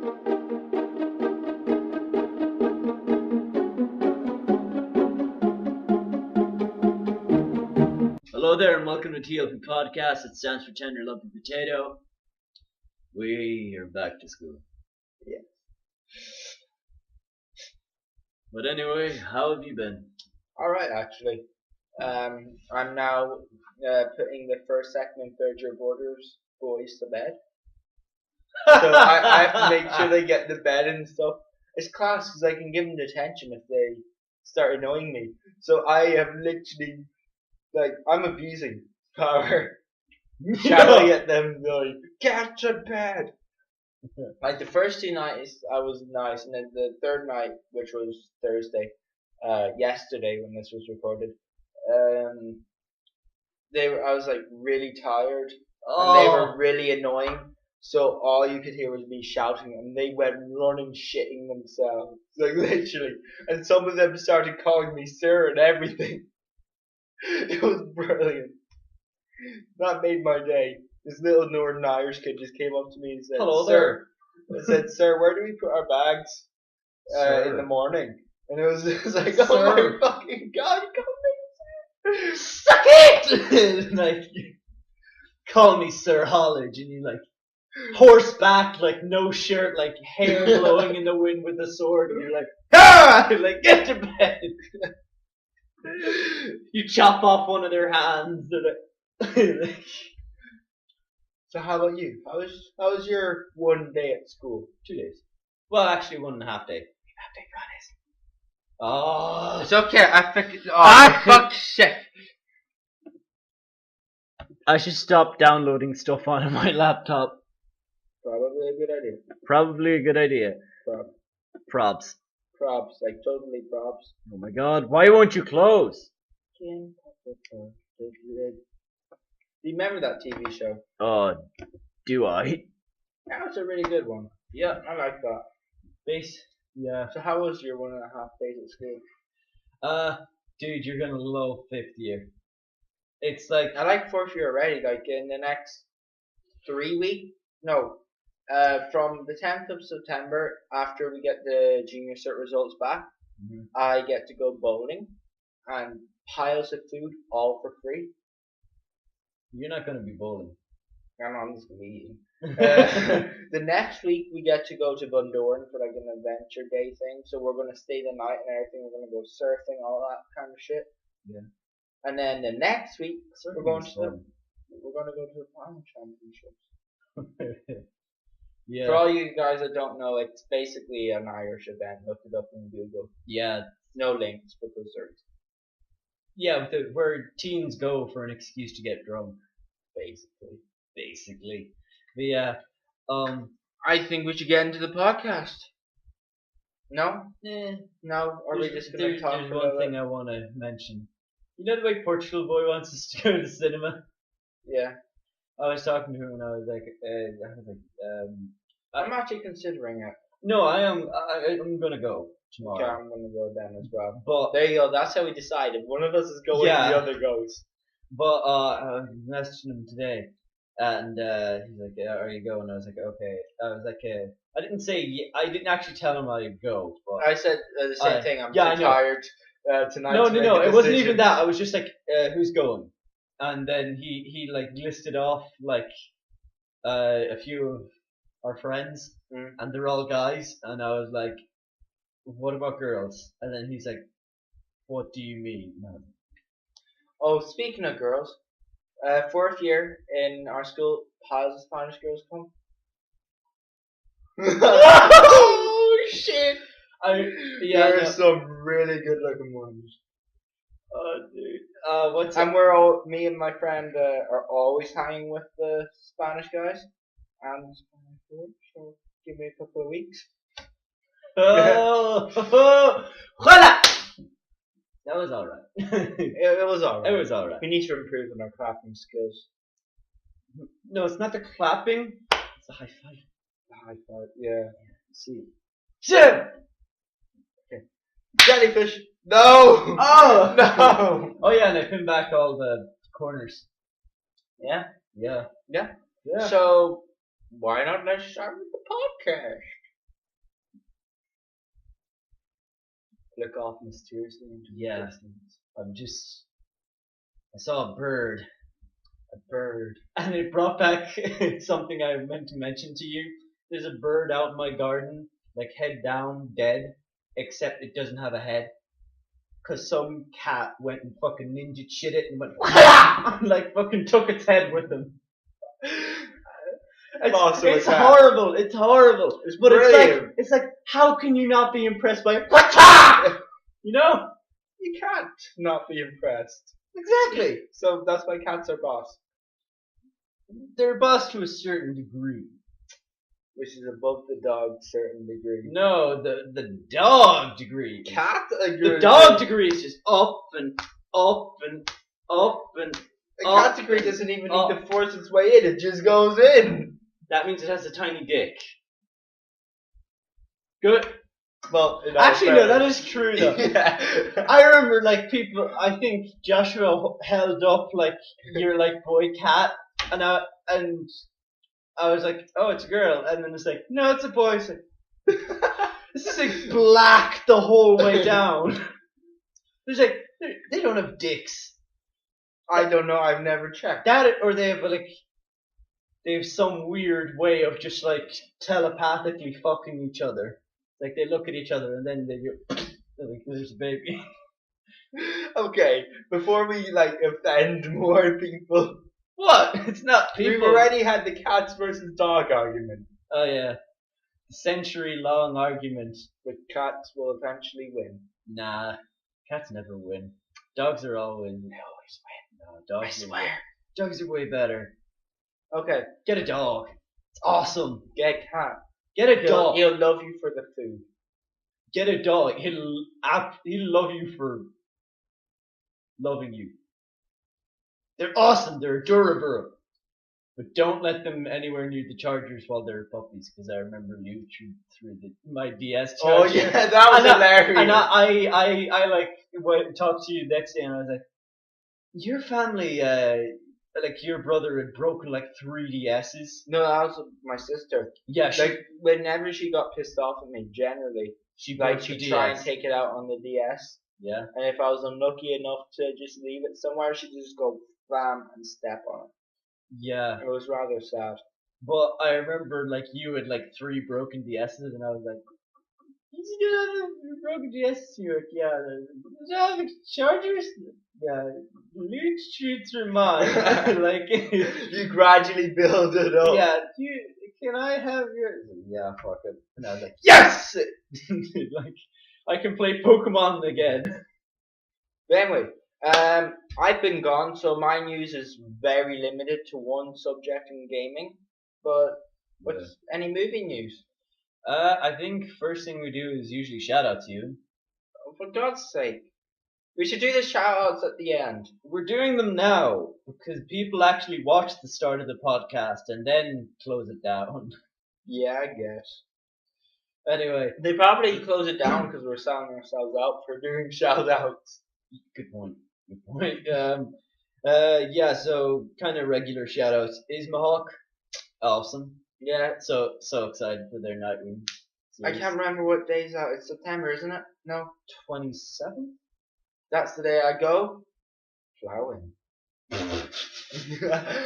Hello there and welcome to TLP Podcast. It stands for Tender Lovely Potato. We are back to school. Yeah. But anyway, how have you been? Alright, actually. I'm now putting the first, second, and third year boys to bed. So I have to make sure they get to bed and stuff. It's class because I can give them detention if they start annoying me. So I am literally, I'm abusing power. Shouting at them, like, get to bed! Like, the first 2 nights, I was nice, and then the third night, which was Thursday, yesterday when this was recorded, I was, like, really tired, and they were really annoying, so all you could hear was me shouting, and they went running, shitting themselves, like, literally, and some of them started calling me sir and everything. It was brilliant. That made my day. This little Northern Irish kid just came up to me and said, "Hello sir." I said, "Sir, where do we put our bags in the Sir. morning?" And it was just like, Sir. "Oh my fucking god, come in, sir." Suck it! Like, call me Sir Hollage, and you like horseback, like no shirt, like hair blowing in the wind with a sword, and you're like, ah! Like, get to bed. You chop off one of their hands. Like, So how about you? How was your one day at school? 2 days. Well, actually, 1.5 days. Oh, It's okay. Fuck shit. I should stop downloading stuff onto my laptop. Probably a good idea. Probably a good idea. Probs. Props, like totally props. Oh my god, why won't you close? Do you remember that TV show? Oh, do I? That was a really good one. Yeah. I like that. Base? Yeah. So how was your 1.5 days at school? Dude, you're gonna love 5th year. It's like, I like 4th year already, like in the next 3 weeks. No. From the 10th of September, after we get the junior cert results back, I get to go bowling and piles of food all for free. you're not gonna be bowling. I'm just gonna be eating. The next week we get to go to Bundoran for like an adventure day thing. So we're gonna stay the night and everything. We're gonna go surfing, all that kind of shit. Yeah. And then the next week we're going to fun. we're gonna go to the Farm Championships. Yeah. For all you guys that don't know, it's basically an Irish event. Look it up in Google. Yeah. No links because there's Yeah, where teens go for an excuse to get drunk. Basically. But yeah. I think we should get into the podcast. No? No? Or are we just gonna talk There's about one thing I want to mention. You know the way Portugal Boy wants us to go to the cinema? Yeah. I was talking to him and I was like, I'm actually considering it. no, I'm gonna go tomorrow. Okay, I'm gonna go then as well. But There you go, that's how we decide. If one of us is going, Yeah. the other goes. But I messaged him today, and he's like, yeah, "Are you going?" I was like, "Okay." I was like, I didn't actually tell him I'd go, but I said the same thing, I'm yeah, I too know. tired tonight. no, to make a it wasn't decision. even that. I was just like, "Who's going?" And then he like listed off like a few of our friends, and they're all guys, and I was like, "What about girls?" And then he's like, "What do you mean?" Oh, speaking of girls, 4th year in our school, how's the Spanish girls come? Oh shit! There are some really good looking ones. Oh dude. What's And me and my friend are always hanging with the Spanish guys. And so give me a couple of weeks. Oh, voila! That was alright. It was alright. It was alright. We need to improve on our clapping skills. No, it's not the clapping. It's the high five. The high five, yeah. See. Jim! Okay. Jellyfish! No! Oh No! Oh yeah, and I pinned back all the corners. Yeah? Yeah. Yeah. Yeah. So, why not let's start with the podcast? look off mysteriously into the Yeah. distance. I saw a bird, and it brought back something I meant to mention to you. There's a bird out in my garden, like head down, dead, except it doesn't have a head. Cause some cat went and fucking ninja shit it and went and like fucking took its head with them. It's horrible. It's horrible. It's but brilliant. it's like how can you not be impressed by it? You know? You can't not be impressed. Exactly. So that's why cats are boss. They're boss to a certain degree. Which is above the dog certain degree. No, the dog degree. Cat The dog degree is just up and up and up and the up. cat degree doesn't even need to force its way in, it just goes in. That means it has a tiny dick. Good. Well, actually no, that is true though. Yeah. I remember like people, I think Joshua held up like your like boy cat and I was like, oh, it's a girl. And then it's like, no, it's a boy. It's like, this is like black the whole way down. There's like, they don't have dicks. I don't know, I've never checked. That, or they have some weird way of just like telepathically fucking each other. Like they look at each other and then they're like, there's a baby. Okay, before we like offend more people. What? It's not people. We've already had the cats versus dog argument. Oh yeah. Century-long argument. But cats will eventually win. Nah, cats never win. Dogs are always. They always win. No, dogs. I swear. Dogs are way better. Okay, get a dog. It's awesome. Get a cat. Get a dog. He'll love you for the food. Get a dog. He'll love you for loving you. They're awesome. They're adorable. But don't let them anywhere near the chargers while they're puppies, because I remember you through my DS charger. Oh yeah, that was hilarious. And I like went talked to you the next day, and I was like, your family, like your brother had broken like 3 DSs. No, that was my sister. Yeah, like whenever she got pissed off at me, generally she'd try and take it out on the DS. Yeah. And if I was unlucky enough to just leave it somewhere, she'd just go bam and step on it. Yeah. It was rather sad. But I remember like you had like 3 broken DSs, and I was like, did you have broken DSs? You're like, yeah. Did you have chargers? Yeah. Luke shoots are mine. Like you gradually build it up. Yeah. Can I have yours? Yeah, fuck it. And I was like, yes. Like I can play Pokemon again. But anyway, I've been gone, so my news is very limited to one subject in gaming. But what's any movie news? I think first thing we do is usually shout out to you. Oh, for God's sake. We should do the shout outs at the end. We're doing them now because people actually watch the start of the podcast and then close it down. Yeah, I guess. Anyway. They probably close it down because we're selling ourselves out for doing shout outs. Good point. Yeah, so kind of regular shout outs. Ismahawk, awesome. Yeah. So excited for their Nightwing series. I can't remember what day's out. It's September, isn't it? No. 27th? That's the day I go plowing.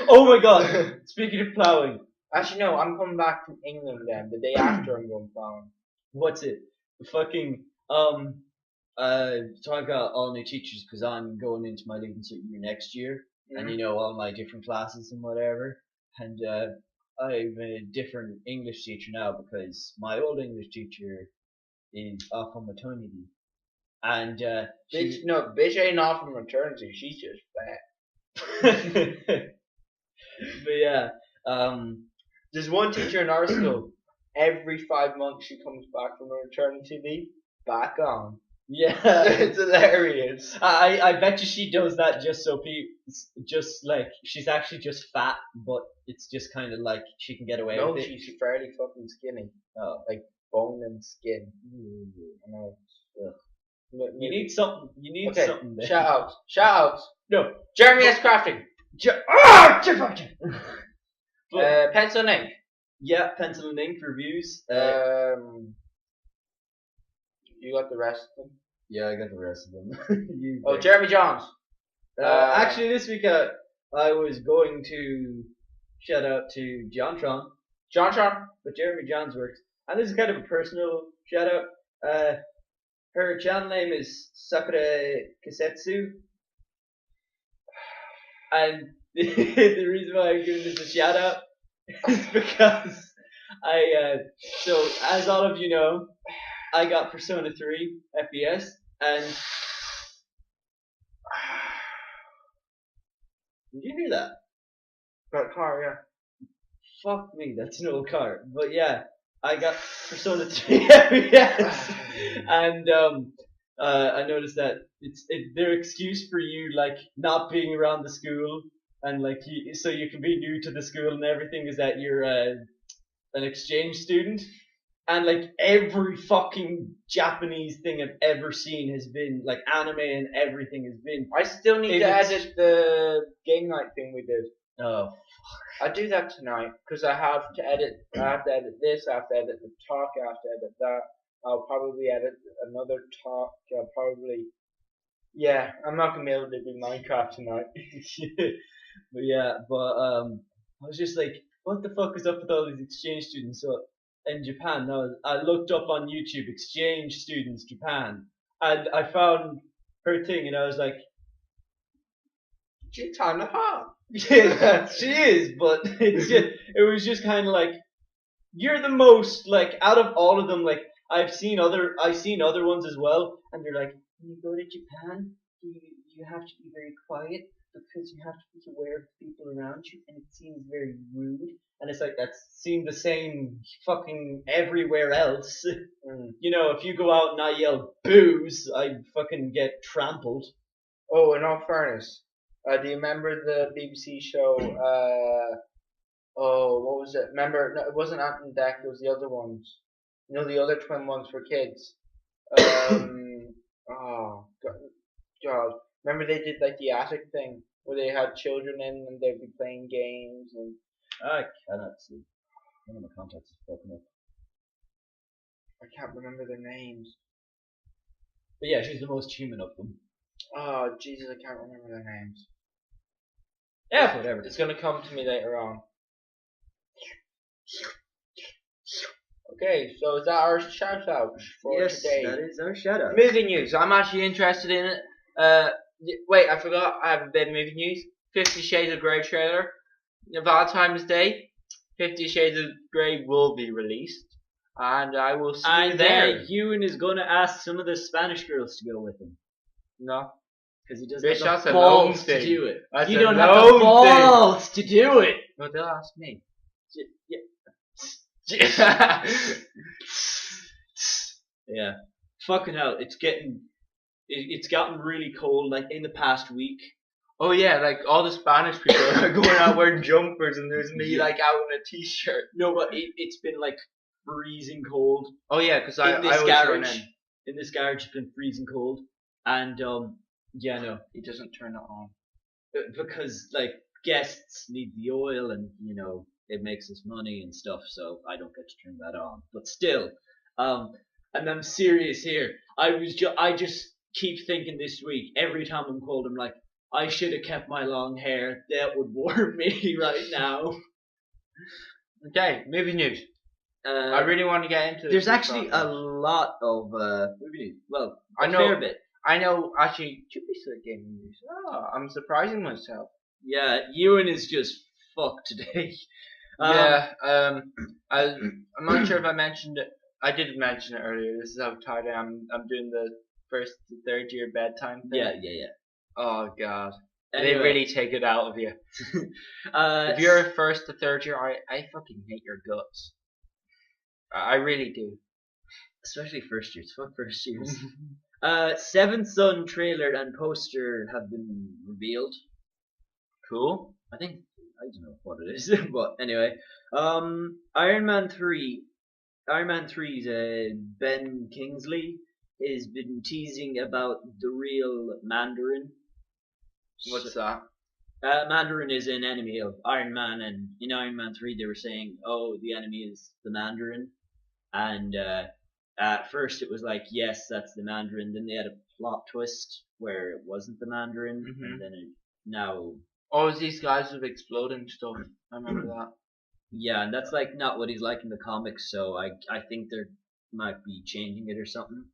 Oh my god! Speaking of plowing. Actually, no, I'm coming back from England then. The day after I'm going plowing. What's it? Fucking, so I've got all new teachers because I'm going into my Leaving Cert year next year. Mm-hmm. And you know, all my different classes and whatever. And, I'm a different English teacher now because my old English teacher is off on maternity. And, bitch ain't off on maternity. She's just fat. But yeah, there's one teacher in our school. Every 5 months she comes back from her maternity leave, back on. Yeah, it's hilarious. I bet you she does that just so just like she's actually just fat, but it's just kind of like she can get away with it. No, she's fairly fucking skinny. Oh, like bone and skin. I know. You need something. You need something there. Shout outs. No. Jeremy S. Crafting. Pencil and ink. Yeah, pencil and ink reviews. You got the rest of them? Yeah, I got the rest of them. Jeremy Johns. Actually, this week I was going to shout out to Jontron, but Jeremy Johns works, and this is kind of a personal shout out. Her channel name is Sakura Kisetsu, and the reason why I'm giving this a shout out is because so as all of you know, I got Persona 3 FPS, and did you hear that? Got a car, yeah. Fuck me, that's an old car. But yeah, I got Persona 3 FPS, and I noticed that it's their excuse for you like not being around the school and like so you can be new to the school and everything is that you're an exchange student. And like every fucking Japanese thing I've ever seen has been like anime and everything has been. I still need to edit the game night thing we did. Oh. I'll do that tonight because I have to edit. I have to edit this. I have to edit the talk. I have to edit that. I'll probably edit another talk. I'll probably. Yeah, I'm not gonna be able to do Minecraft tonight. But yeah, I was just like, what the fuck is up with all these exchange students? So in Japan, I looked up on YouTube exchange students Japan, and I found her thing, and I was like, she's kind of hot. Yeah, she is, but it was just kind of like, you're the most like out of all of them. Like I've seen other ones as well, and they're like, when you go to Japan, you have to be very quiet because you have to be aware of the people around you, and it seems very rude. And it's like that's seemed the same fucking everywhere else. You know, if you go out and I yell booze, I fucking get trampled. Oh, in all fairness. Do you remember the BBC show, what was it? Remember, no, it wasn't Ant and Dec, it was the other ones. You know, the other twin ones for kids. Oh, God. Remember they did like the attic thing, where they had children in and they'd be playing games and... I cannot see. One of my contacts is broken up. I can't remember their names. But yeah, she's the most human of them. Oh, Jesus, I can't remember their names. Yeah, whatever. It's gonna come to me later on. Okay, so is that our shout out for today? Yes, that is our shout out. Movie news. I'm actually interested in it. Wait, I forgot. I have a bit of movie news. 50 Shades of Grey trailer. Valentine's Day. 50 Shades of Grey will be released, and I will see you there. Ewan is gonna ask some of the Spanish girls to go with him. No. Because he doesn't have the a balls to thing. do it. That's You a don't have the known balls to do it. No, they'll ask me. Yeah. Fucking hell, it's gotten really cold, like in the past week. Oh yeah, like all the Spanish people are going out wearing jumpers and there's me like out in a t-shirt. No, but it's been like freezing cold. Oh yeah, because in this garage. in. In this garage, it's been freezing cold. And yeah, no. He doesn't turn it on. Because like guests need the oil and you know it makes us money and stuff, so I don't get to turn that on. But still, and I'm serious here. I just keep thinking this week every time I'm cold, I'm like, I should have kept my long hair. That would warm me right now. Okay, movie news. I really want to get into. There's actually a lot of movie news. Well, I know. Fair bit. I know. Actually, two pieces of gaming news. Oh, I'm surprising myself. Yeah, Ewan is just fucked today. I'm not sure if I mentioned it. I did mention it earlier. This is how tired I am. I'm doing the first to third year bedtime thing. Yeah. Oh God. Anyway. They really take it out of you. If you're a first to third year, I fucking hate your guts. I really do. Especially first years. Fuck first years. Seventh Son trailer and poster have been revealed. Cool. I don't know what it is, but anyway. Iron Man 3's Ben Kingsley has been teasing about the real Mandarin. What's that? Mandarin is an enemy of Iron Man, and in Iron Man 3 they were saying, oh, the enemy is the Mandarin. And at first it was like, yes, that's the Mandarin. Then they had a plot twist where it wasn't the Mandarin, and then now. Oh, it's these guys with exploding stuff. I remember that. Yeah, and that's like not what he's like in the comics, so I think they might be changing it or something.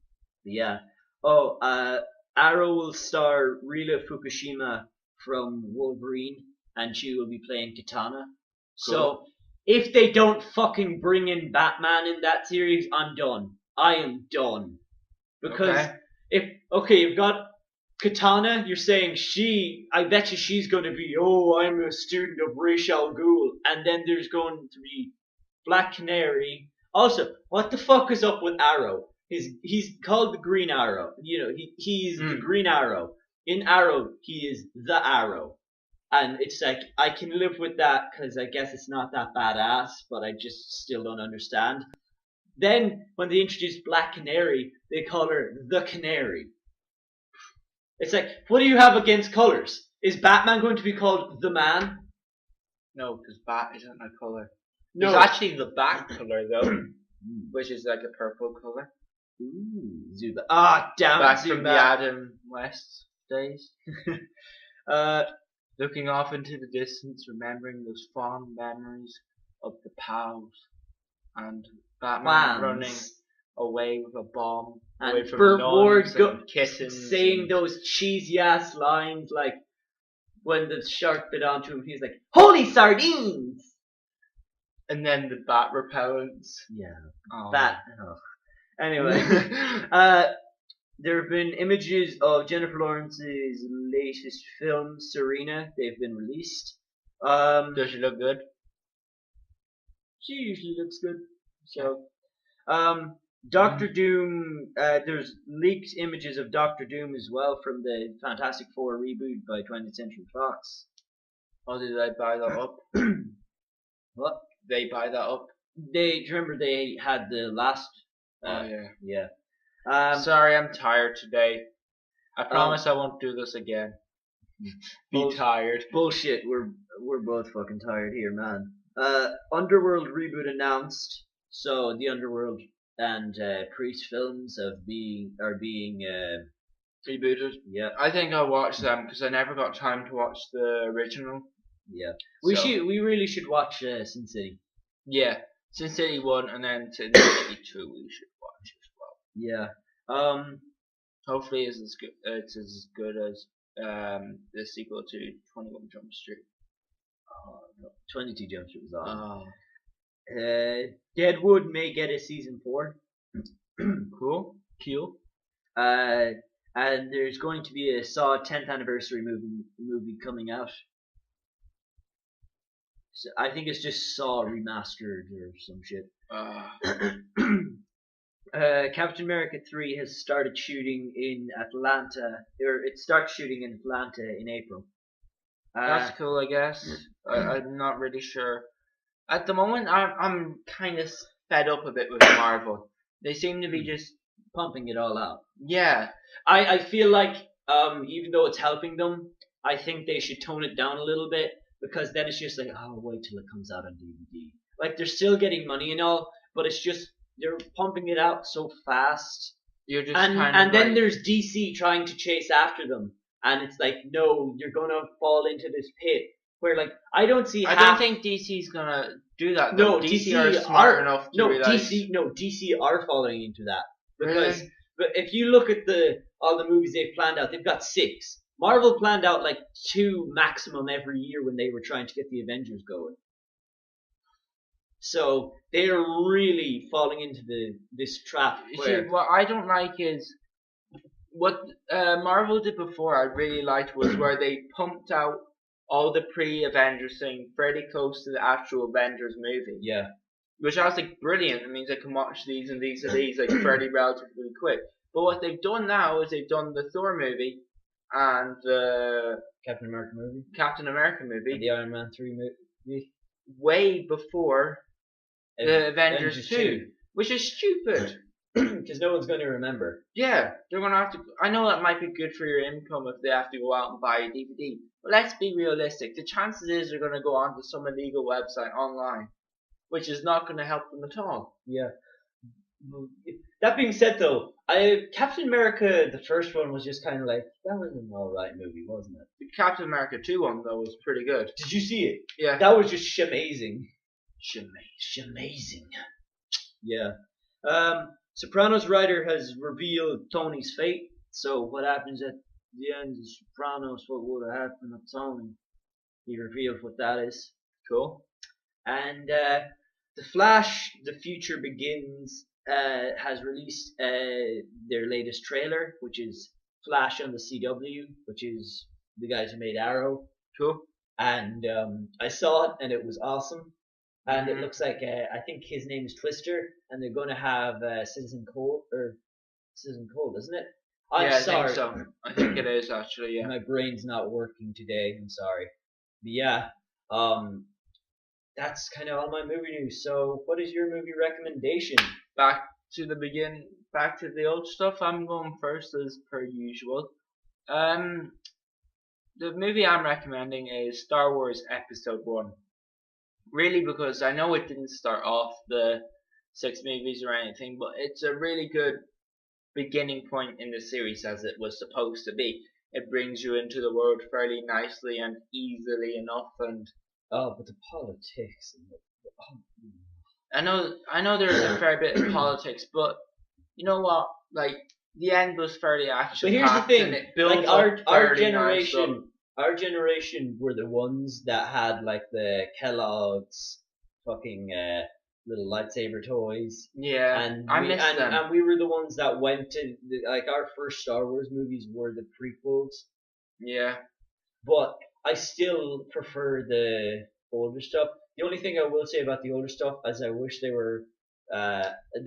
But yeah. Oh, Arrow will star Rila Fukushima from Wolverine, and she will be playing Katana. Cool. So if they don't fucking bring in Batman in that series, I'm done. I am done. Because you've got Katana, you're saying I bet you she's going to be, I'm a student of Ra's al Ghul, and then there's going to be Black Canary. Also, what the fuck is up with Arrow? He's called the Green Arrow. He's the Green Arrow. In Arrow, he is the Arrow. And it's like, I can live with that because I guess it's not that badass, but I just still don't understand. Then, when they introduced Black Canary, they call her the Canary. It's like, what do you have against colors? Is Batman going to be called the Man? No, because Bat isn't a color. No. It's actually the Bat color, though, which is like a purple color. Ooh, Zuba. Ah, damn it, Back Zuba. from the Adam West days. Looking off into the distance, remembering those fond memories of the pals and Batman running away with a bomb, and away from Burt Ward kissing, saying those cheesy ass lines like when the shark bit onto him, he's like, "Holy sardines!" And then the bat repellents. Yeah, oh. Bat. Oh. Anyway, there have been images of Jennifer Lawrence's latest film, Serena. They've been released. Does she look good? She usually looks good. So, Doctor Doom. There's leaked images of Doctor Doom as well from the Fantastic Four reboot by 20th Century Fox. Oh, did they buy that up? What? They buy that up? Remember they had the last. Yeah. Sorry, I'm tired today. I promise I won't do this again. Be tired. Bullshit. We're both fucking tired here, man. Underworld reboot announced. So the Underworld and Priest films are being rebooted. Yeah. I think I'll watch them because I never got time to watch the original. Yeah. We really should watch Sin City. Yeah. Sin City 1 and then Sin City 2 we should watch as well. Yeah. Hopefully it's as good as the sequel to 21 Jump Street. No, 22 Jump Street was on. Deadwood may get a season 4. Cool. And there's going to be a Saw 10th anniversary movie coming out. So I think it's just Saw remastered or some shit. Captain America 3 has started shooting in Atlanta, or it starts shooting in Atlanta in April. That's cool, I guess. I'm not really sure. At the moment, I'm kind of fed up a bit with Marvel. They seem to be just pumping it all out. Yeah. I feel like even though it's helping them, I think they should tone it down a little bit, because then it's just like, wait till it comes out on DVD. Like, they're still getting money and all, but it's just they're pumping it out so fast. You're just then there's DC trying to chase after them, and it's like, no, you're gonna fall into this pit where, like, I don't think DC's gonna do that. No, DC are smart enough to realize. DC are falling into that, because really? But if you look at all the movies they've planned out, they've got 6. Marvel planned out like 2 maximum every year when they were trying to get the Avengers going. So they're really falling into this trap. See, what I don't like is what Marvel did before. I really liked was where they pumped out all the pre-Avengers thing fairly close to the actual Avengers movie. Yeah. Which I was like, brilliant. It means I can watch these and these and these like fairly relatively quick. But what they've done now is they've done the Thor movie and the Captain America movie, and the Iron Man 3 movie, way before the Avengers 2, which is stupid. Because no one's going to remember. Yeah, they're going to have to. I know that might be good for your income if they have to go out and buy a DVD, but let's be realistic. The chances is they're going to go onto some illegal website online, which is not going to help them at all. Yeah. That being said, though, Captain America, the first one was just kind of like that was an alright movie, wasn't it? The Captain America 2 one though was pretty good. Did you see it? Yeah. That was just amazing. Amazing. Yeah. Sopranos writer has revealed Tony's fate. So what happens at the end of Sopranos? What would have happened to Tony? He revealed what that is. Cool. And The Flash, The Future Begins, has released their latest trailer, which is Flash on the CW, which is the guys who made Arrow. Cool. And I saw it, and it was awesome. And it looks like I think his name is Twister, and they're going to have Citizen Cold, isn't it? I'm sorry. I think so. I think it is actually. Yeah. My brain's not working today. I'm sorry. But yeah, that's kind of all my movie news. So, what is your movie recommendation? Back to the old stuff. I'm going first as per usual. The movie I'm recommending is Star Wars Episode 1. Really, because I know it didn't start off the 6 movies or anything, but it's a really good beginning point in the series as it was supposed to be. It brings you into the world fairly nicely and easily enough, and but the politics and I know there's a fair bit of politics, but you know what? Like the end was fairly action. But here's the thing: and it builds like our generation. Nice. Our generation were the ones that had like the Kellogg's fucking little lightsaber toys. Yeah, and I miss them. And we were the ones that went to like our first Star Wars movies were the prequels. Yeah, but I still prefer the older stuff. The only thing I will say about the older stuff is I wish they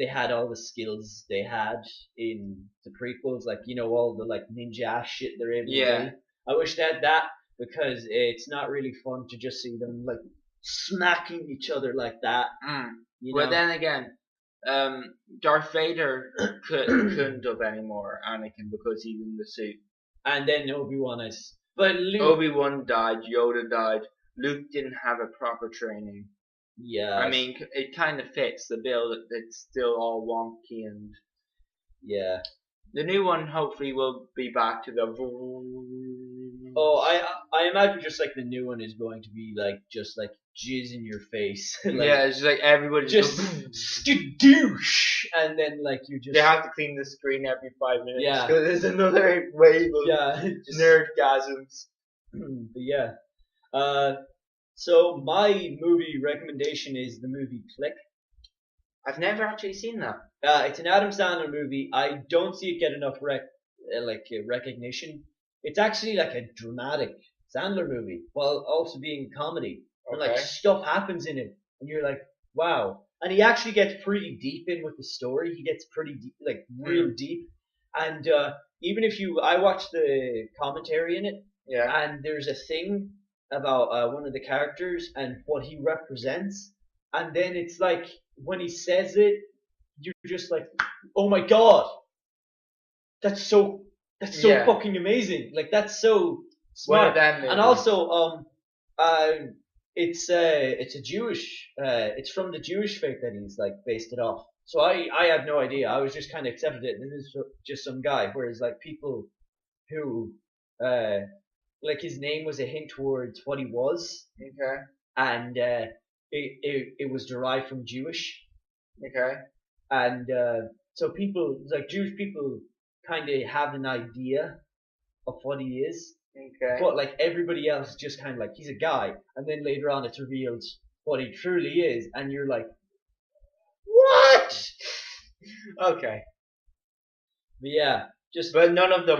had all the skills they had in the prequels, like all the like ninja ass shit they're able to do. I wish they had that because it's not really fun to just see them like smacking each other like that. But then again, Darth Vader couldn't have any more Anakin because he's in the suit. And then Obi-Wan is, but Luke, Obi-Wan died, Yoda died. Luke didn't have a proper training. Yeah. I mean, it kind of fits the bill that it's still all wonky and. Yeah. The new one hopefully will be back to the. Oh, I imagine just like the new one is going to be like just like jizz in your face. Like, yeah, it's just like everybody just skadoosh, and then like you just. They have to clean the screen every 5 minutes. Yeah. Because there's another wave of nerdgasms. But yeah. So my movie recommendation is the movie Click. I've never actually seen that. It's an Adam Sandler movie. I don't see it get enough recognition. It's actually like a dramatic Sandler movie while also being a comedy. And like stuff happens in it, and you're like, wow. And he actually gets pretty deep in with the story. He gets pretty deep, like real deep. And even if I watched the commentary in it, and there's a thing about one of the characters and what he represents, and then it's like when he says it, you're just like, oh my god, that's so fucking amazing. Like that's so smart. And also, it's a Jewish, it's from the Jewish faith that he's like based it off. So I had no idea. I was just kind of accepted it. This is just some guy. Whereas like people who, like his name was a hint towards what he was. Okay. And it was derived from Jewish. Okay. And so people, like Jewish people, kind of have an idea of what he is. Okay. But like everybody else, just kind of like he's a guy, and then later on it's revealed what he truly is, and you're like, what? Okay. But yeah, but none of the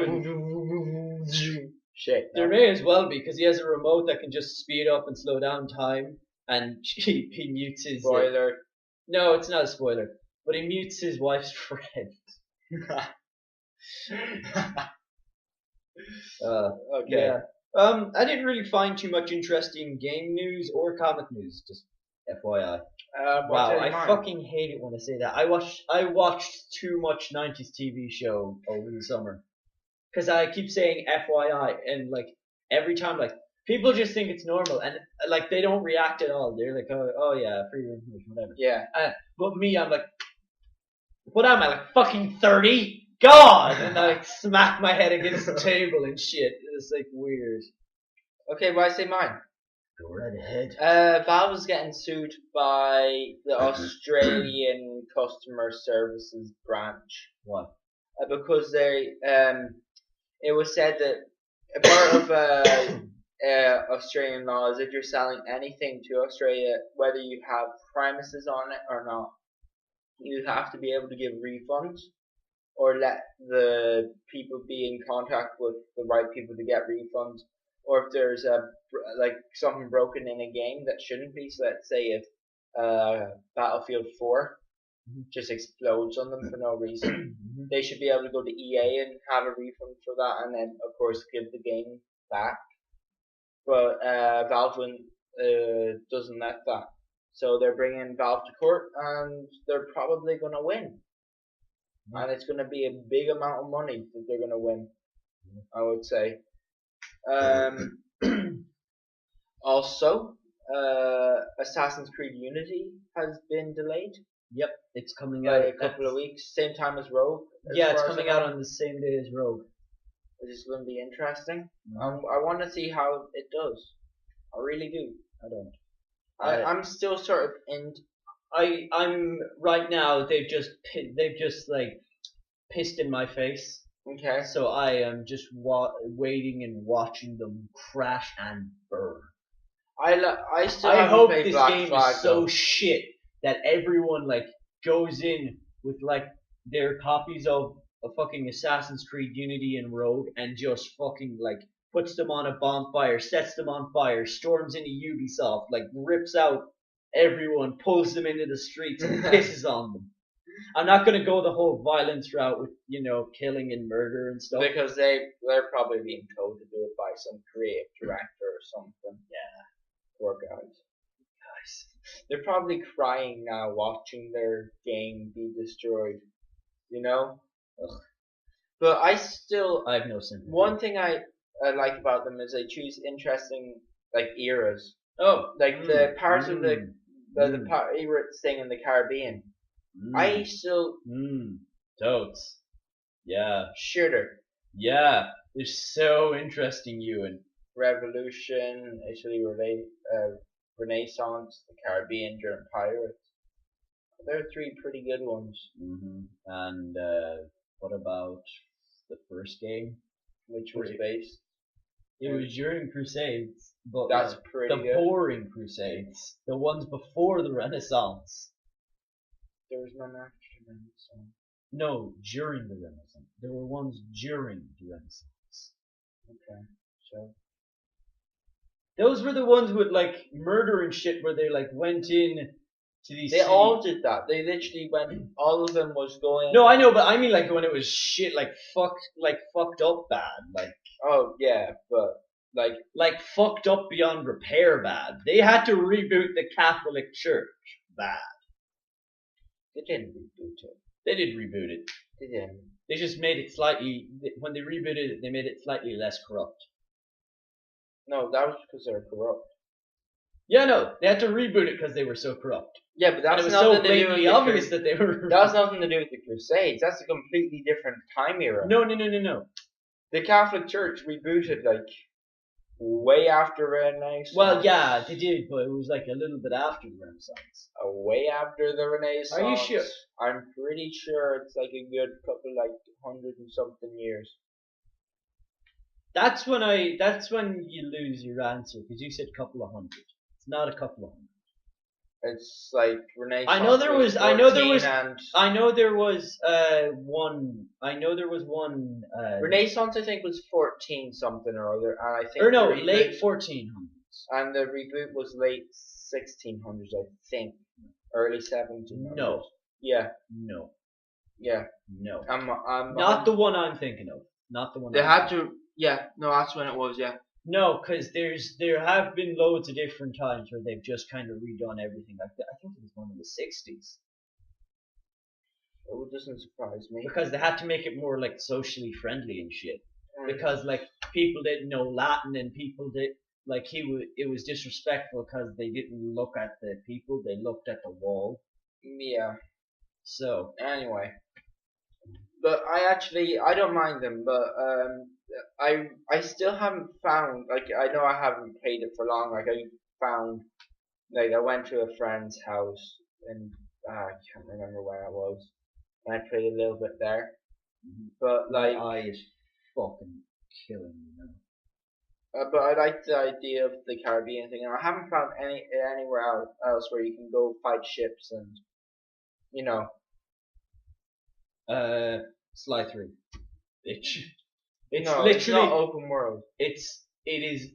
shit. There may as well be because he has a remote that can just speed up and slow down time, and he mutes his. Spoiler. No, it's not a spoiler, but he mutes his wife's friend. Okay. Yeah. I didn't really find too much interesting game news or comic news. Just FYI. Wow, I fucking hate it when I say that. I watched too much 90s TV show over the summer. Because I keep saying FYI, and like every time, like people just think it's normal, and like they don't react at all. They're like, oh yeah, for your information, whatever. Yeah. But me, I'm like, What am I, like fucking 30? God! And I like smack my head against the table and shit. It's like weird. Okay, well I say mine. Go right ahead. Valve was getting sued by the Australian Customer Services branch. Why? Because it was said that a part of Australian law is if you're selling anything to Australia, whether you have premises on it or not, you have to be able to give refunds or let the people be in contact with the right people to get refunds. Or if there's something broken in a game that shouldn't be, so let's say if Battlefield 4 just explodes on them for no reason, they should be able to go to EA and have a refund for that, and then of course give the game back. But Valve doesn't let that, so they're bringing Valve to court, and they're probably gonna win, and it's gonna be a big amount of money that they're gonna win, I would say. Also, Assassin's Creed Unity has been delayed. Yep, it's coming by out a couple of weeks, same time as Rogue. Yeah, it's coming out on the same day as Rogue. Which is going to be interesting. I want to see how it does. I really do. I don't. I'm still sort of in. I'm right now. They've just like pissed in my face. Okay. So I am just waiting and watching them crash and burn. I hope this game is so shit that everyone like goes in with like their copies of a fucking Assassin's Creed Unity and Rogue and just fucking like puts them on a bonfire, sets them on fire, storms into Ubisoft, like rips out everyone, pulls them into the streets and pisses on them. I'm not gonna go the whole violence route with, killing and murder and stuff. Because they're probably being told to do it by some creative director or something. Yeah. Poor guys. They're probably crying now watching their game be destroyed. Ugh. But I have no sympathy. One thing I like about them is they choose interesting eras. Oh, the parts of the era thing in the Caribbean. I still totes. Yeah. Shooter. Yeah. They're so interesting, Ewan. Revolution, Italy Renaissance, the Caribbean during Pirates. There are three pretty good ones. And what about the first game? Which was based? It was during Crusades, but that's pretty good. The boring Crusades, the ones before the Renaissance. There was none after the Renaissance. No, during the Renaissance. There were ones during the Renaissance. Okay, so those were the ones with like murder and shit, where they like went in to these. They all did that. They literally went. All of them was going. No, I know, but I mean like when it was shit, like fucked up bad, like. Oh yeah, but like fucked up beyond repair bad. They had to reboot the Catholic Church bad. They didn't reboot it. They did reboot it. They didn't. They just made it slightly. When they rebooted it, they made it slightly less corrupt. No, that was because they were corrupt. Yeah, no, they had to reboot it because they were so corrupt. Yeah, but that's it was so blatantly obvious that they were. That has nothing to do with the Crusades. That's a completely different time era. No. The Catholic Church rebooted way after Renaissance. Well, yeah, they did, but it was like a little bit after the Renaissance. Way after the Renaissance. Are you sure? I'm pretty sure it's like a good couple, 100 and something years. That's when you lose your answer, because you said couple of hundred. It's not a couple of hundred. It's like Renaissance. I know there was one. Renaissance, I think, was 14 something or other, and I think. Or no, late 1400s. And the reboot was late 1600s, I think, early 1700s. No. Yeah. No. Yeah. No. I'm not the one I'm thinking of. Not the one. They had to. Yeah. No, that's when it was. Yeah. No, because there have been loads of different times where they've just kind of redone everything. I think it was one in the 60s. It doesn't surprise me. Because they had to make it more socially friendly and shit. Because people didn't know Latin and people did it was disrespectful because they didn't look at the people, they looked at the wall. Yeah. So Anyway, but I don't mind them, but I still haven't found, like, I know I haven't played it for long. Like, I went to a friend's house and I can't remember where I was, and I played a little bit there. But my like, eye is fucking killing me now. but I like the idea of the Caribbean thing, and I haven't found anywhere else where you can go fight ships and, you know. Sly 3. Bitch. It's No, literally it's not open world. It is.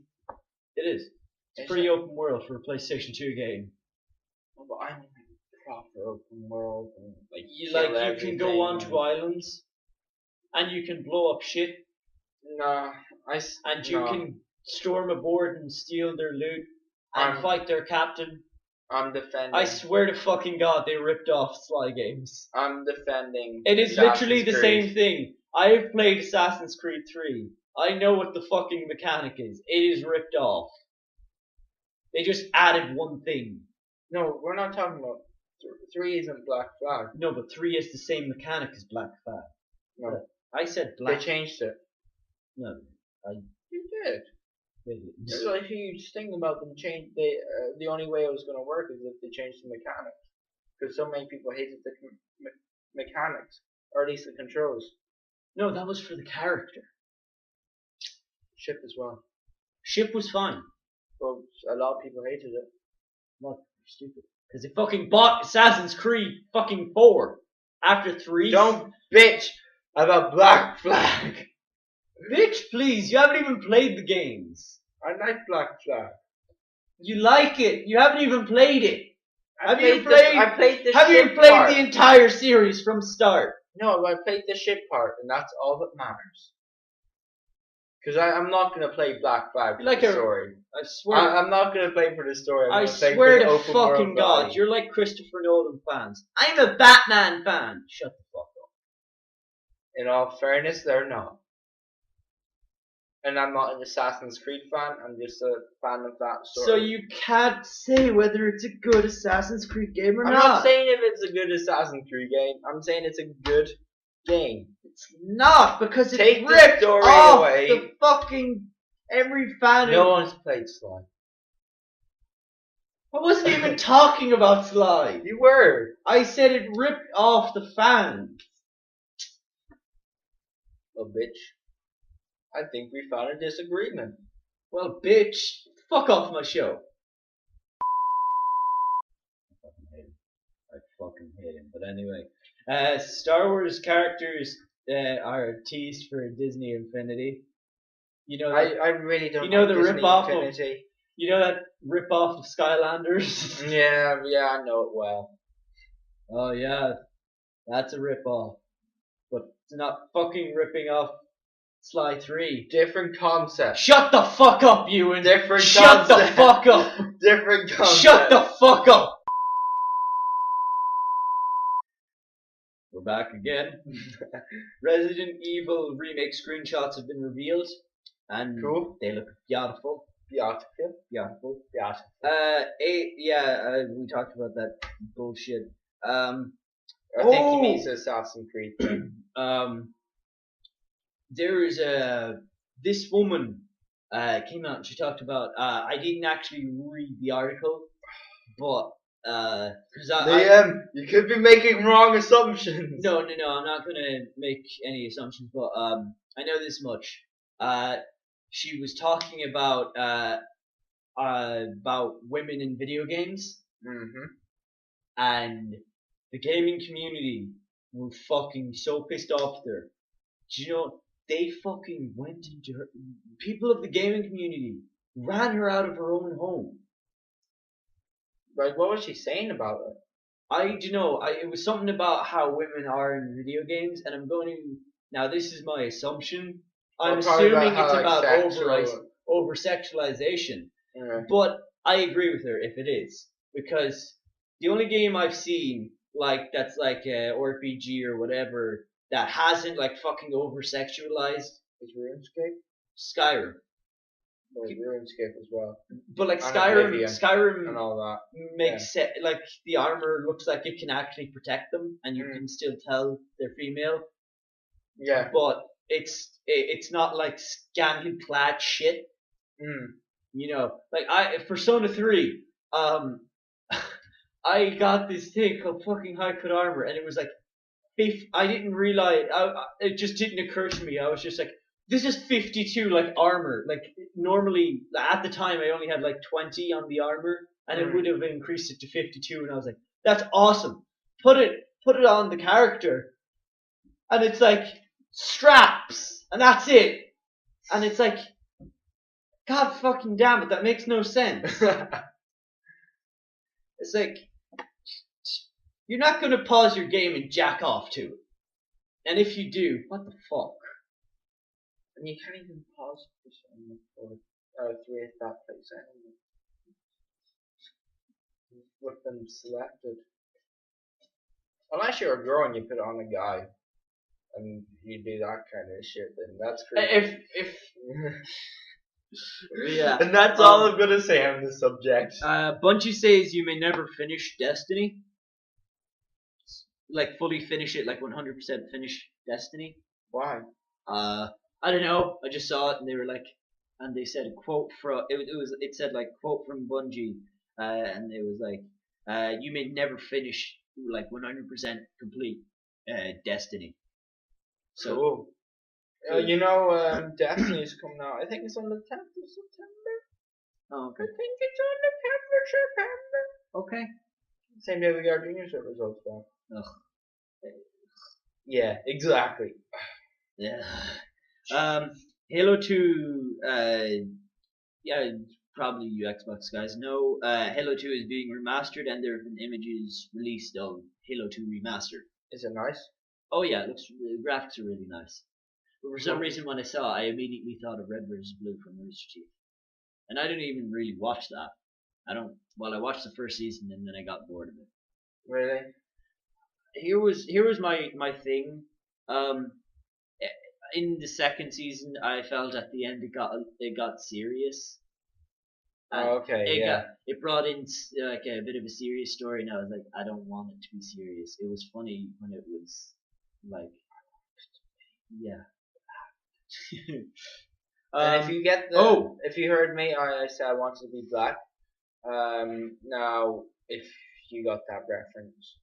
It's pretty open world for a PlayStation 2 game. Oh, but I mean, like, proper open world and like You can go onto islands, and you can blow up shit, No, and you can storm aboard and steal their loot and fight their captain. I'm defending. I swear to fucking God, they ripped off Sly games. I'm defending. It is literally the same thing. I have played Assassin's Creed 3. I know what the fucking mechanic is. It is ripped off. They just added one thing. No, we're not talking about 3 isn't Black Flag. No, but 3 is the same mechanic as Black Flag. No. I said Black. They changed it. No, You did. There's a huge thing about them change. The only way it was going to work is if they changed the mechanics, because so many people hated the mechanics, or at least the controls. No, that was for the character. Ship as well. Ship was fine. Well, a lot of people hated it. Not stupid. Because they fucking bought Assassin's Creed fucking 4 after 3. Don't bitch about Black Flag. Bitch, please. You haven't even played the games. I like Black Flag. You like it. You haven't even played it. I played the Have you ship played part. the entire series from start? No, I played the ship part, and that's all that matters. Because I'm not going to play Black Flag for the story. I swear. I'm not going to play for the story. I swear to fucking God, you're like Christopher Nolan fans. I'm a Batman fan. Shut the fuck up. In all fairness, they're not. And I'm not an Assassin's Creed fan. I'm just a fan of that story. So you can't say whether it's a good Assassin's Creed game or I'm not. not saying if it's a good Assassin's Creed game. I'm saying it's a good game. It's not, because Take it the ripped story off away. the fucking every fan. No one's played Sly. I wasn't even talking about Sly. You were. I said it ripped off the fans. Well, bitch. I think we found a disagreement. Well, bitch, fuck off my show. I fucking hate him. But anyway, Star Wars characters are teased for Disney Infinity. You know, I really don't. You know the Disney rip-off Infinity. of. You know that rip-off of Skylanders? Yeah, I know it well. Oh yeah, that's a rip-off. But it's not fucking ripping off Sly 3. Different concept. Shut the fuck up, Ewan! Different Shut concept. the fuck up! Different concept. Shut the fuck up! We're back again. Resident Evil remake screenshots have been revealed. And cool. They look beautiful. Beautiful. We talked about that bullshit. I think he means Assassin's Creed thing. There is this woman came out and she talked about. I didn't actually read the article, but because you could be making wrong assumptions. No, I'm not gonna make any assumptions, but I know this much. She was talking about women in video games, and the gaming community were fucking so pissed off there. Do you know, they fucking went into her. People of the gaming community ran her out of her own home. Like, what was she saying about it? I don't know. It was something about how women are in video games, and I'm going to. Now, this is my assumption. I'm assuming it's about over sexualization. Yeah. But I agree with her if it is, because the only game I've seen that's like a RPG or whatever that hasn't like fucking over sexualized is RuneScape. Skyrim. RuneScape as well. But like And Skyrim and all that. makes it like the armor looks like it can actually protect them, and you can still tell they're female. Yeah. But it's not like scantily clad shit. You know, like Persona 3, I got this thing called fucking high cut armor, and it was like, I didn't realize, it just didn't occur to me. I was just like, this is 52 like armor. Like normally at the time I only had like 20 on the armor, and it would have increased it to 52, and I was like, that's awesome. Put it on the character, and it's like straps, and that's it. And it's like, God fucking damn it, that makes no sense. It's like, you're not gonna pause your game and jack off to it. And if you do, what the fuck? And you can't even pause or 3 at that place anyway. With them selected. Unless you're a girl and you put it on a guy, and you do that kind of shit, then that's crazy. If yeah. And that's all I'm gonna say on the subject. Bungie says you may never finish Destiny. Like fully finish it, like 100% finish Destiny. Why? I don't know. I just saw it, and they were like, and they said a quote from it said like quote from Bungie, and it was like, you may never finish like 100% complete Destiny. So. Cool. Destiny is coming out. I think it's on the 10th of September. Oh, okay. I think it's on the 10th of September. Okay. Same day we got our junior cert results back. Ugh. Yeah, exactly. Yeah. Halo 2, probably you Xbox guys know, Halo 2 is being remastered, and there have been images released of Halo 2 Remastered. Is it nice? Oh yeah, the graphics are really nice. But for some reason when I saw it, I immediately thought of Red vs. Blue from Rooster Teeth. And I didn't even really watch that. I watched the first season and then I got bored of it. Really? Here was my thing. In the second season, I felt at the end it got serious. Okay, It brought in like a bit of a serious story, and I was like, I don't want it to be serious. It was funny when it was like, yeah. And if you get if you heard me, I said I wanted to be black. Now if you got that reference,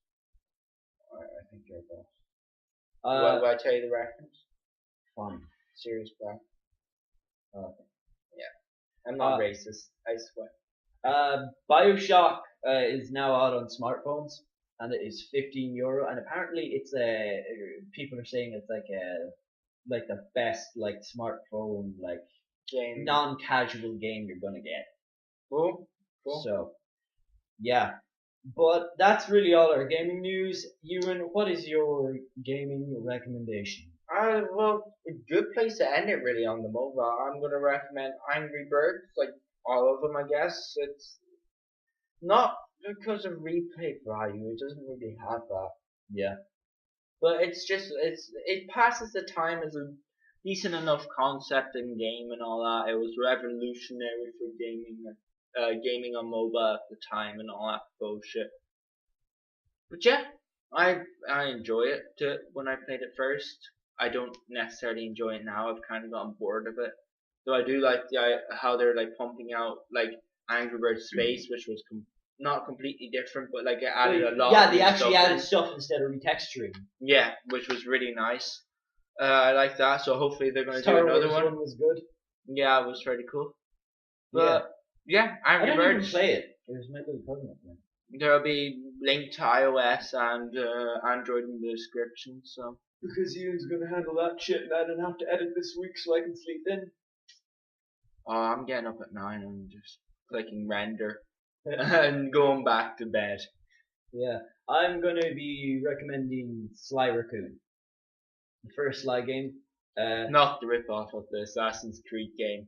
I think you're a boss. Will I tell you the reference? Fine. Sirius Black. Okay. Yeah. I'm not racist, I swear. BioShock is now out on smartphones, and it is €15, and apparently it's people are saying it's like the best like smartphone like game, non-casual game you're gonna get. Cool. So, yeah. But that's really all our gaming news. Ewan, what is your gaming recommendation? Well, a good place to end it really on the mobile. I'm gonna recommend Angry Birds, like all of them, I guess. It's not because of replay value; it doesn't really have that. Yeah. But it passes the time as a decent enough concept and game and all that. It was revolutionary for gaming on mobile at the time and all that bullshit. But yeah, I enjoy it when I played it first. I don't necessarily enjoy it now. I've kind of gotten bored of it. Though I do like how they're like pumping out like Angry Birds Space, which was not completely different, but like it added a lot. Yeah, they actually added stuff instead of retexturing. Yeah, which was really nice. I like that. So hopefully they're going to do another one. Was good. Yeah, it was pretty cool. But yeah, Angry Birds. I didn't even play it. It was my little cousin. There'll be link to iOS and Android in the description. So. Because Ian's going to handle that shit, and I don't have to edit this week, so I can sleep in. Oh, I'm getting up at 9 and just clicking render and going back to bed. Yeah, I'm going to be recommending Sly Raccoon. The first Sly game. Not the rip-off of the Assassin's Creed game.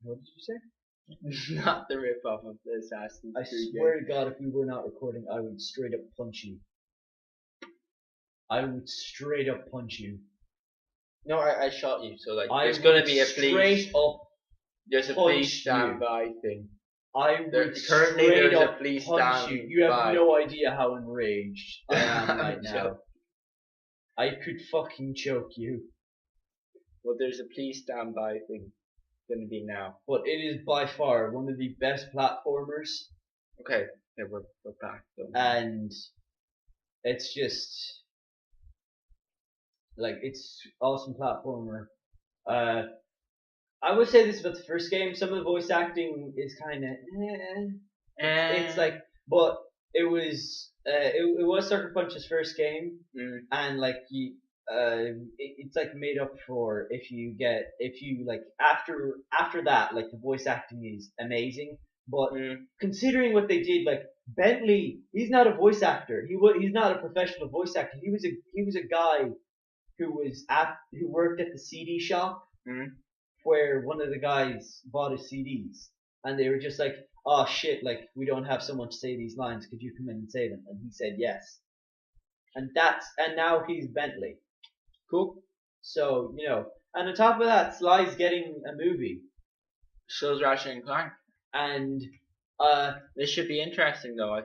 What did you say? Not the rip-off of the Assassin's Creed game. I swear to God, if we were not recording, I would straight up punch you. I would straight up punch you. No, I shot you, so like there's gonna be a police. Straight up There's a punch police you. standby thing. I would Currently straight there's a up police punch you. You have standby. no idea how enraged I am right I'm now. joking. I could fucking choke you. Well, there's a police standby thing gonna be now. But it is by far one of the best platformers, Okay, yeah, we're back though. and it's just like it's awesome platformer. I would say this about the first game. Some of the voice acting is kind of it's like, but it was it was Sucker Punch's first game, and like it's like made up for if you like after that, like the voice acting is amazing. But considering what they did, like Bentley, he's not a voice actor. He's not a professional voice actor. He was a guy who worked at the CD shop, where one of the guys bought his CDs, and they were just like, "Oh shit, like we don't have someone to say these lines. Could you come in and say them?" And he said yes. And now he's Bentley. Cool. So and on top of that, Sly's getting a movie. Shows Ratchet and Clank. And this should be interesting though. I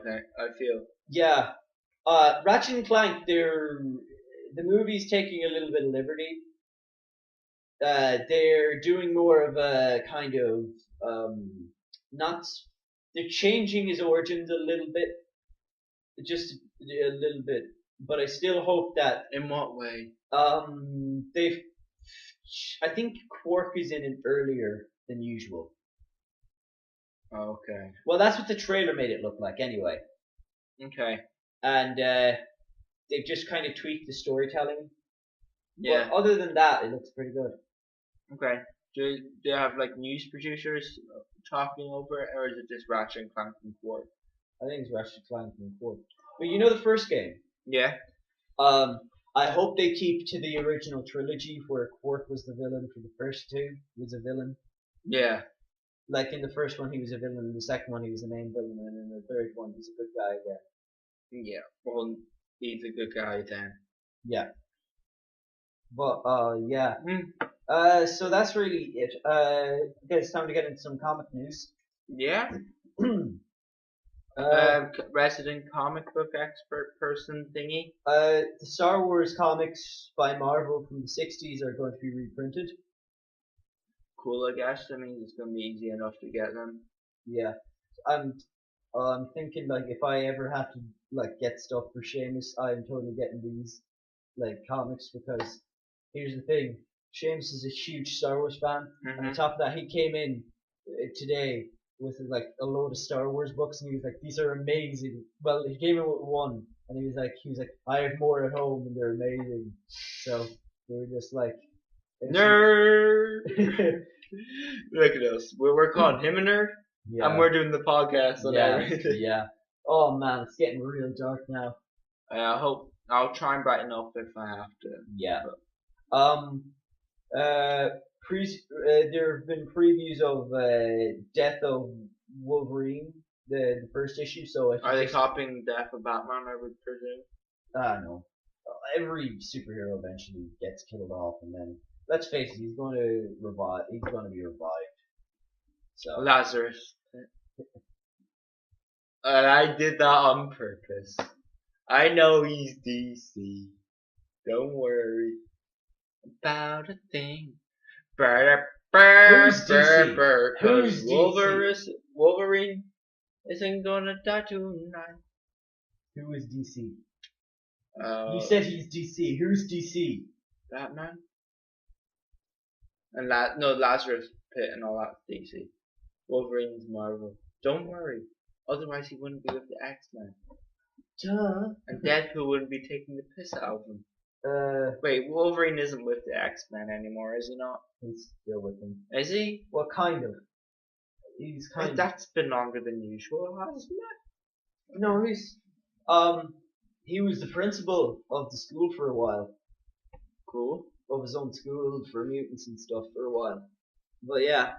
feel. Yeah. Ratchet and Clank, the movie's taking a little bit of liberty. They're doing more of a kind of they're changing his origins a little bit, just a little bit. But I still hope that. In what way? I think Quark is in it earlier than usual. Okay. Well, that's what the trailer made it look like, anyway. Okay. And they've just kind of tweaked the storytelling. Yeah. But other than that, it looks pretty good. Okay. Do they have like news producers talking over it, or is it just Ratchet and Clank and Quark? I think it's Ratchet and Clank and Quark. But you know the first game? Yeah. I hope they keep to the original trilogy where Quark was the villain for the first two. He was a villain. Yeah. Like in the first one he was a villain, in the second one he was the main villain, and in the third one he's a good guy again. Yeah. Well, he's a good guy then. Yeah. But yeah. So that's really it. Okay, it's time to get into some comic news. Yeah. Resident comic book expert person thingy. The Star Wars comics by Marvel from the 60s are going to be reprinted. Cool, I guess. That means it's going to be easy enough to get them. Yeah. I'm thinking like if I ever have to like get stuff for Seamus, I'm totally getting these like comics, because here's the thing. Seamus is a huge Star Wars fan, and on top of that, he came in today with like a load of Star Wars books, and he was like, "These are amazing." Well, he came in with one, and he was like, "I have more at home, and they're amazing." So we were just like, nerd. Look at us. We're calling him a nerd, and we're doing the podcast on everything. Yeah. Oh man, it's getting real dark now. I hope I'll try and brighten up if I have to. Yeah. There have been previews of Death of Wolverine, the first issue. So are they copying Death of Batman? I would presume. No. Every superhero eventually gets killed off, and then let's face it, he's going to revive. He's going to be revived. So Lazarus. And I did that on purpose. I know he's DC. Don't worry about a thing. Who's DC? Who's DC? Wolverine isn't gonna die tonight. Who is DC? You said he's DC. Who's DC? Batman. And Lazarus Pit and all that DC. Wolverine's Marvel. Don't worry. Otherwise he wouldn't be with the X-Men. Duh. And Deadpool wouldn't be taking the piss out of him. Wait, Wolverine isn't with the X-Men anymore, is he not? He's still with them. Is he? Well, kind of. He's kind of. That's been longer than usual, hasn't it? No, he was the principal of the school for a while. Cool. Of his own school for mutants and stuff for a while. But yeah,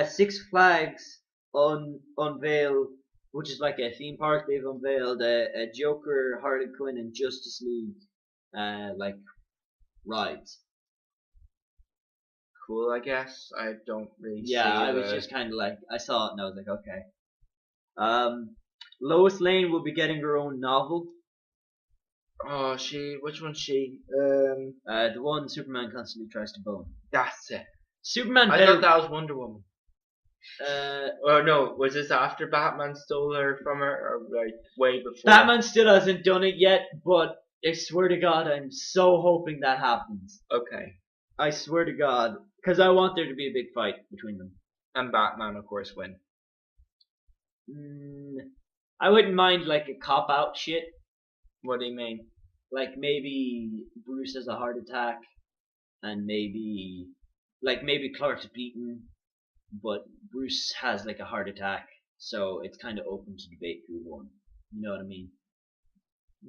Six Flags unveiled, which is like a theme park. They've unveiled a Joker, Harley Quinn, and Justice League like rides. cool, I guess. I don't really see I was just kind of like, I saw it and I was like, okay. Lois Lane will be getting her own novel. Oh, which one's she? The one Superman constantly tries to bone. That's it. Superman I better. thought that was Wonder Woman. Oh no, was this after Batman stole her from her, or like way before? Batman still hasn't done it yet, but I swear to God, I'm so hoping that happens. Okay. I swear to God, because I want there to be a big fight between them. And Batman, of course, win. I wouldn't mind like a cop out shit. What do you mean? Like maybe Bruce has a heart attack, and maybe Clark's beaten, but Bruce has like a heart attack, so it's kind of open to debate who won. You know what I mean?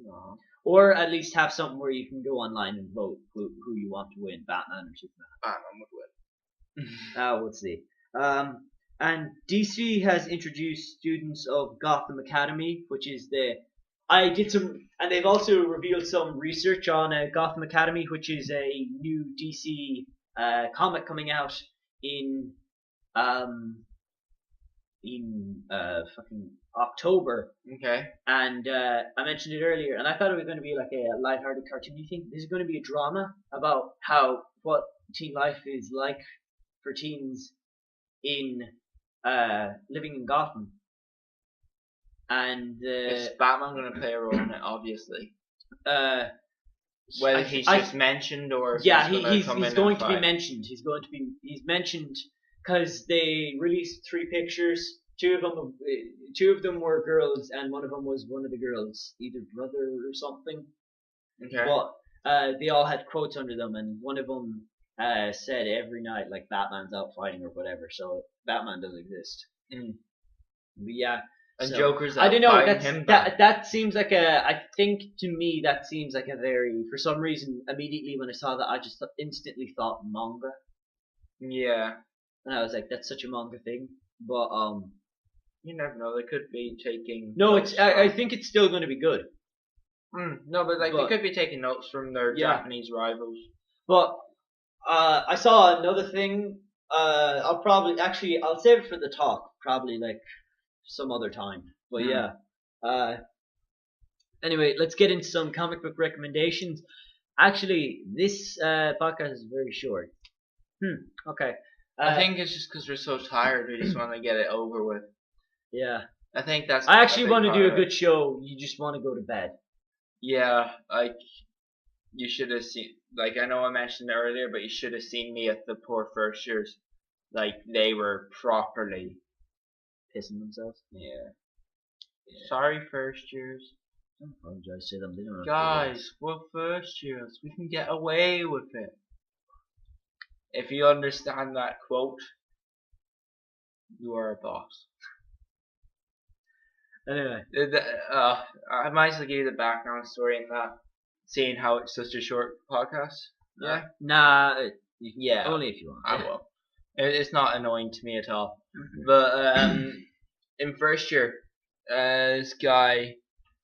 No. Or at least have something where you can go online and vote who you want to win, Batman or Superman. Batman would win. We'll see. And DC has introduced students of Gotham Academy, which is and they've also revealed some research on Gotham Academy, which is a new DC comic coming out in fucking October. Okay. And I mentioned it earlier, and I thought it was going to be like a lighthearted cartoon. Do you think this is going to be a drama about what teen life is like for teens in living in Gotham? And is Batman going to play a role in it? Obviously. Whether he's just mentioned or he's going to be mentioned. He's mentioned because they released 3 pictures. Two of them were girls, and one of them was one of the girls, either brother or something. Okay. But they all had quotes under them, and one of them said every night like Batman's out fighting or whatever. So Batman does exist. But yeah. And so, Joker's out I don't know. fighting him. That seems like I think to me that seems like a very, for some reason, immediately when I saw that, I just instantly thought manga. Yeah. And I was like, that's such a manga thing. But you never know. They could be taking. No, I think it's still going to be good. No, but they could be taking notes from their Japanese rivals. But I saw another thing. I'll save it for the talk. Probably like some other time. But yeah. Anyway, let's get into some comic book recommendations. Actually, this podcast is very short. Okay. I think it's just because we're so tired. We just want to get it over with. Yeah. I think that's. I actually want to do a good show. You just want to go to bed. Yeah, like you should have seen. Like I know I mentioned it earlier, but you should have seen me at the poor first years. Like they were properly pissing themselves. Yeah. Sorry, first years. Don't apologize to them. They don't. Guys, we're first years. We can get away with it. If you understand that quote, you are a boss. Anyway, I might as well give you the background story in that, seeing how it's such a short podcast. Yeah. Yeah. Only if you want. I will. It's not annoying to me at all. But in first year, this guy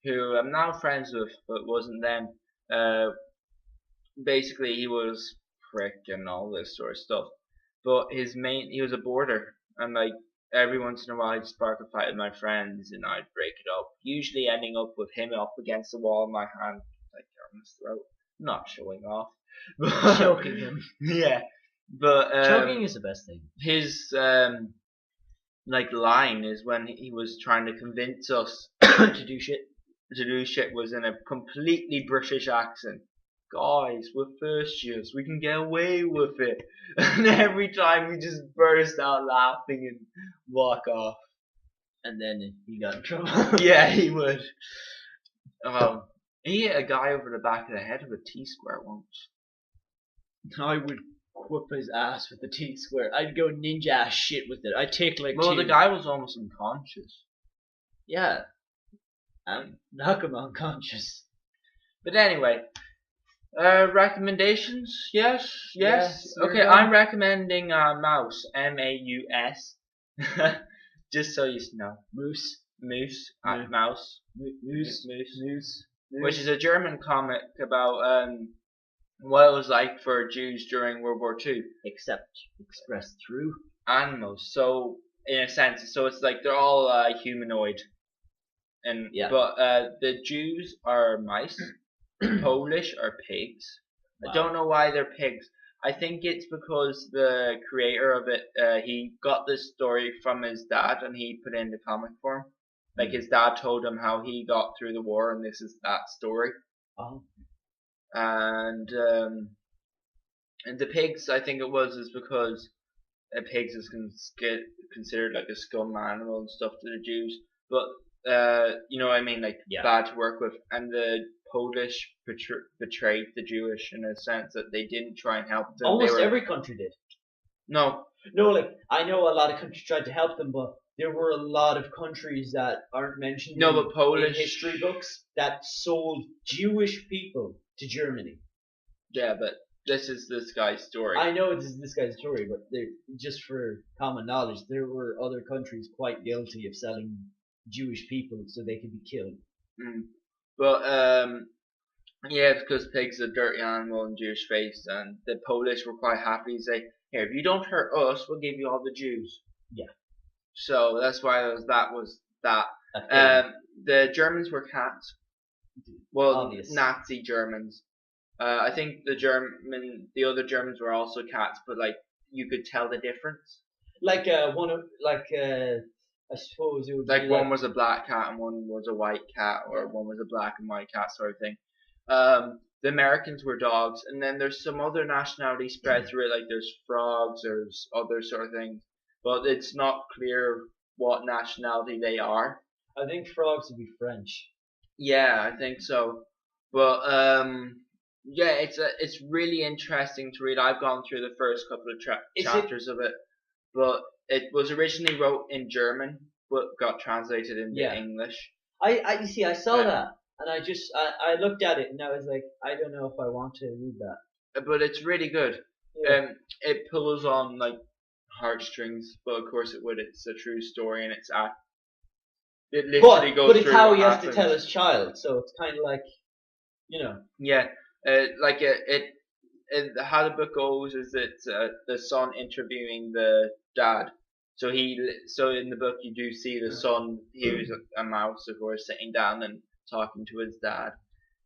who I'm now friends with, but wasn't then. Basically, he was prick and all this sort of stuff. But he was a boarder, and like every once in a while I'd spark a fight with my friends and I'd break it up. Usually ending up with him up against the wall in my hand, like on his throat. Not showing off. Choking him. Yeah. But choking is the best thing. His like line is when he was trying to convince us to do shit was in a completely British accent. Guys, we're first years, we can get away with it. And every time we just burst out laughing and walk off. And then he got in trouble. Yeah, he would. He hit a guy over the back of the head with a T-square once. I would whoop his ass with the T-square. I'd go ninja ass shit with it. I'd take like the guy was almost unconscious. Yeah. Knock him unconscious. But anyway, recommendations? Yes. Okay, I'm recommending Mouse, M-A-U-S. Just so you know. Moose. Mouse. Moose. Which is a German comic about what it was like for Jews during World War II. Except expressed through Animals. So in a sense, so it's like they're all humanoid, and yeah. but the Jews are mice, the Polish are pigs. Wow. I don't know why they're pigs. I think it's because the creator of it, he got this story from his dad and he put it into comic form. Like his dad told him how he got through the war, and this is that story. Oh. And the pigs, I think it was, is because pigs is considered like a scum animal and stuff to the Jews. But you know what I mean, like bad to work with. And the Polish betrayed the Jewish in a sense that they didn't try and help them. Almost every country did. No, like I know a lot of countries tried to help them, but there were a lot of countries that aren't mentioned but Polish in history books that sold Jewish people to Germany. Yeah, but this is this guy's story. I know this guy's story, but just for common knowledge, there were other countries quite guilty of selling Jewish people so they could be killed. But yeah, it's because pigs are a dirty animal in Jewish faith, and the Polish were quite happy to say, "Here, if you don't hurt us, we'll give you all the Jews." Yeah. So that's why that was that. The Germans were cats. Well, obvious. Nazi Germans. I think the other Germans were also cats, but like you could tell the difference. Like I suppose it would like be one was a black cat and one was a white cat, or one was a black and white cat sort of thing. The Americans were dogs, and then there's some other nationality spread through it, like there's frogs, there's other sort of things, but it's not clear what nationality they are. I think frogs would be French. Yeah, I think so. But yeah, it's really interesting to read. I've gone through the first couple of chapters of it, but it was originally wrote in German, but got translated into English. You see, I saw that, and I looked at it, and I was like, I don't know if I want to read that. But it's really good. Yeah. It pulls on like heartstrings, but of course it would. It's a true story, and it literally goes but it's through how what he has happens. to tell his child, so it's kind of like, Yeah, like how the book goes is that the son interviewing the dad. So in the book you do see the son. He was a mouse, of course, sitting down and talking to his dad,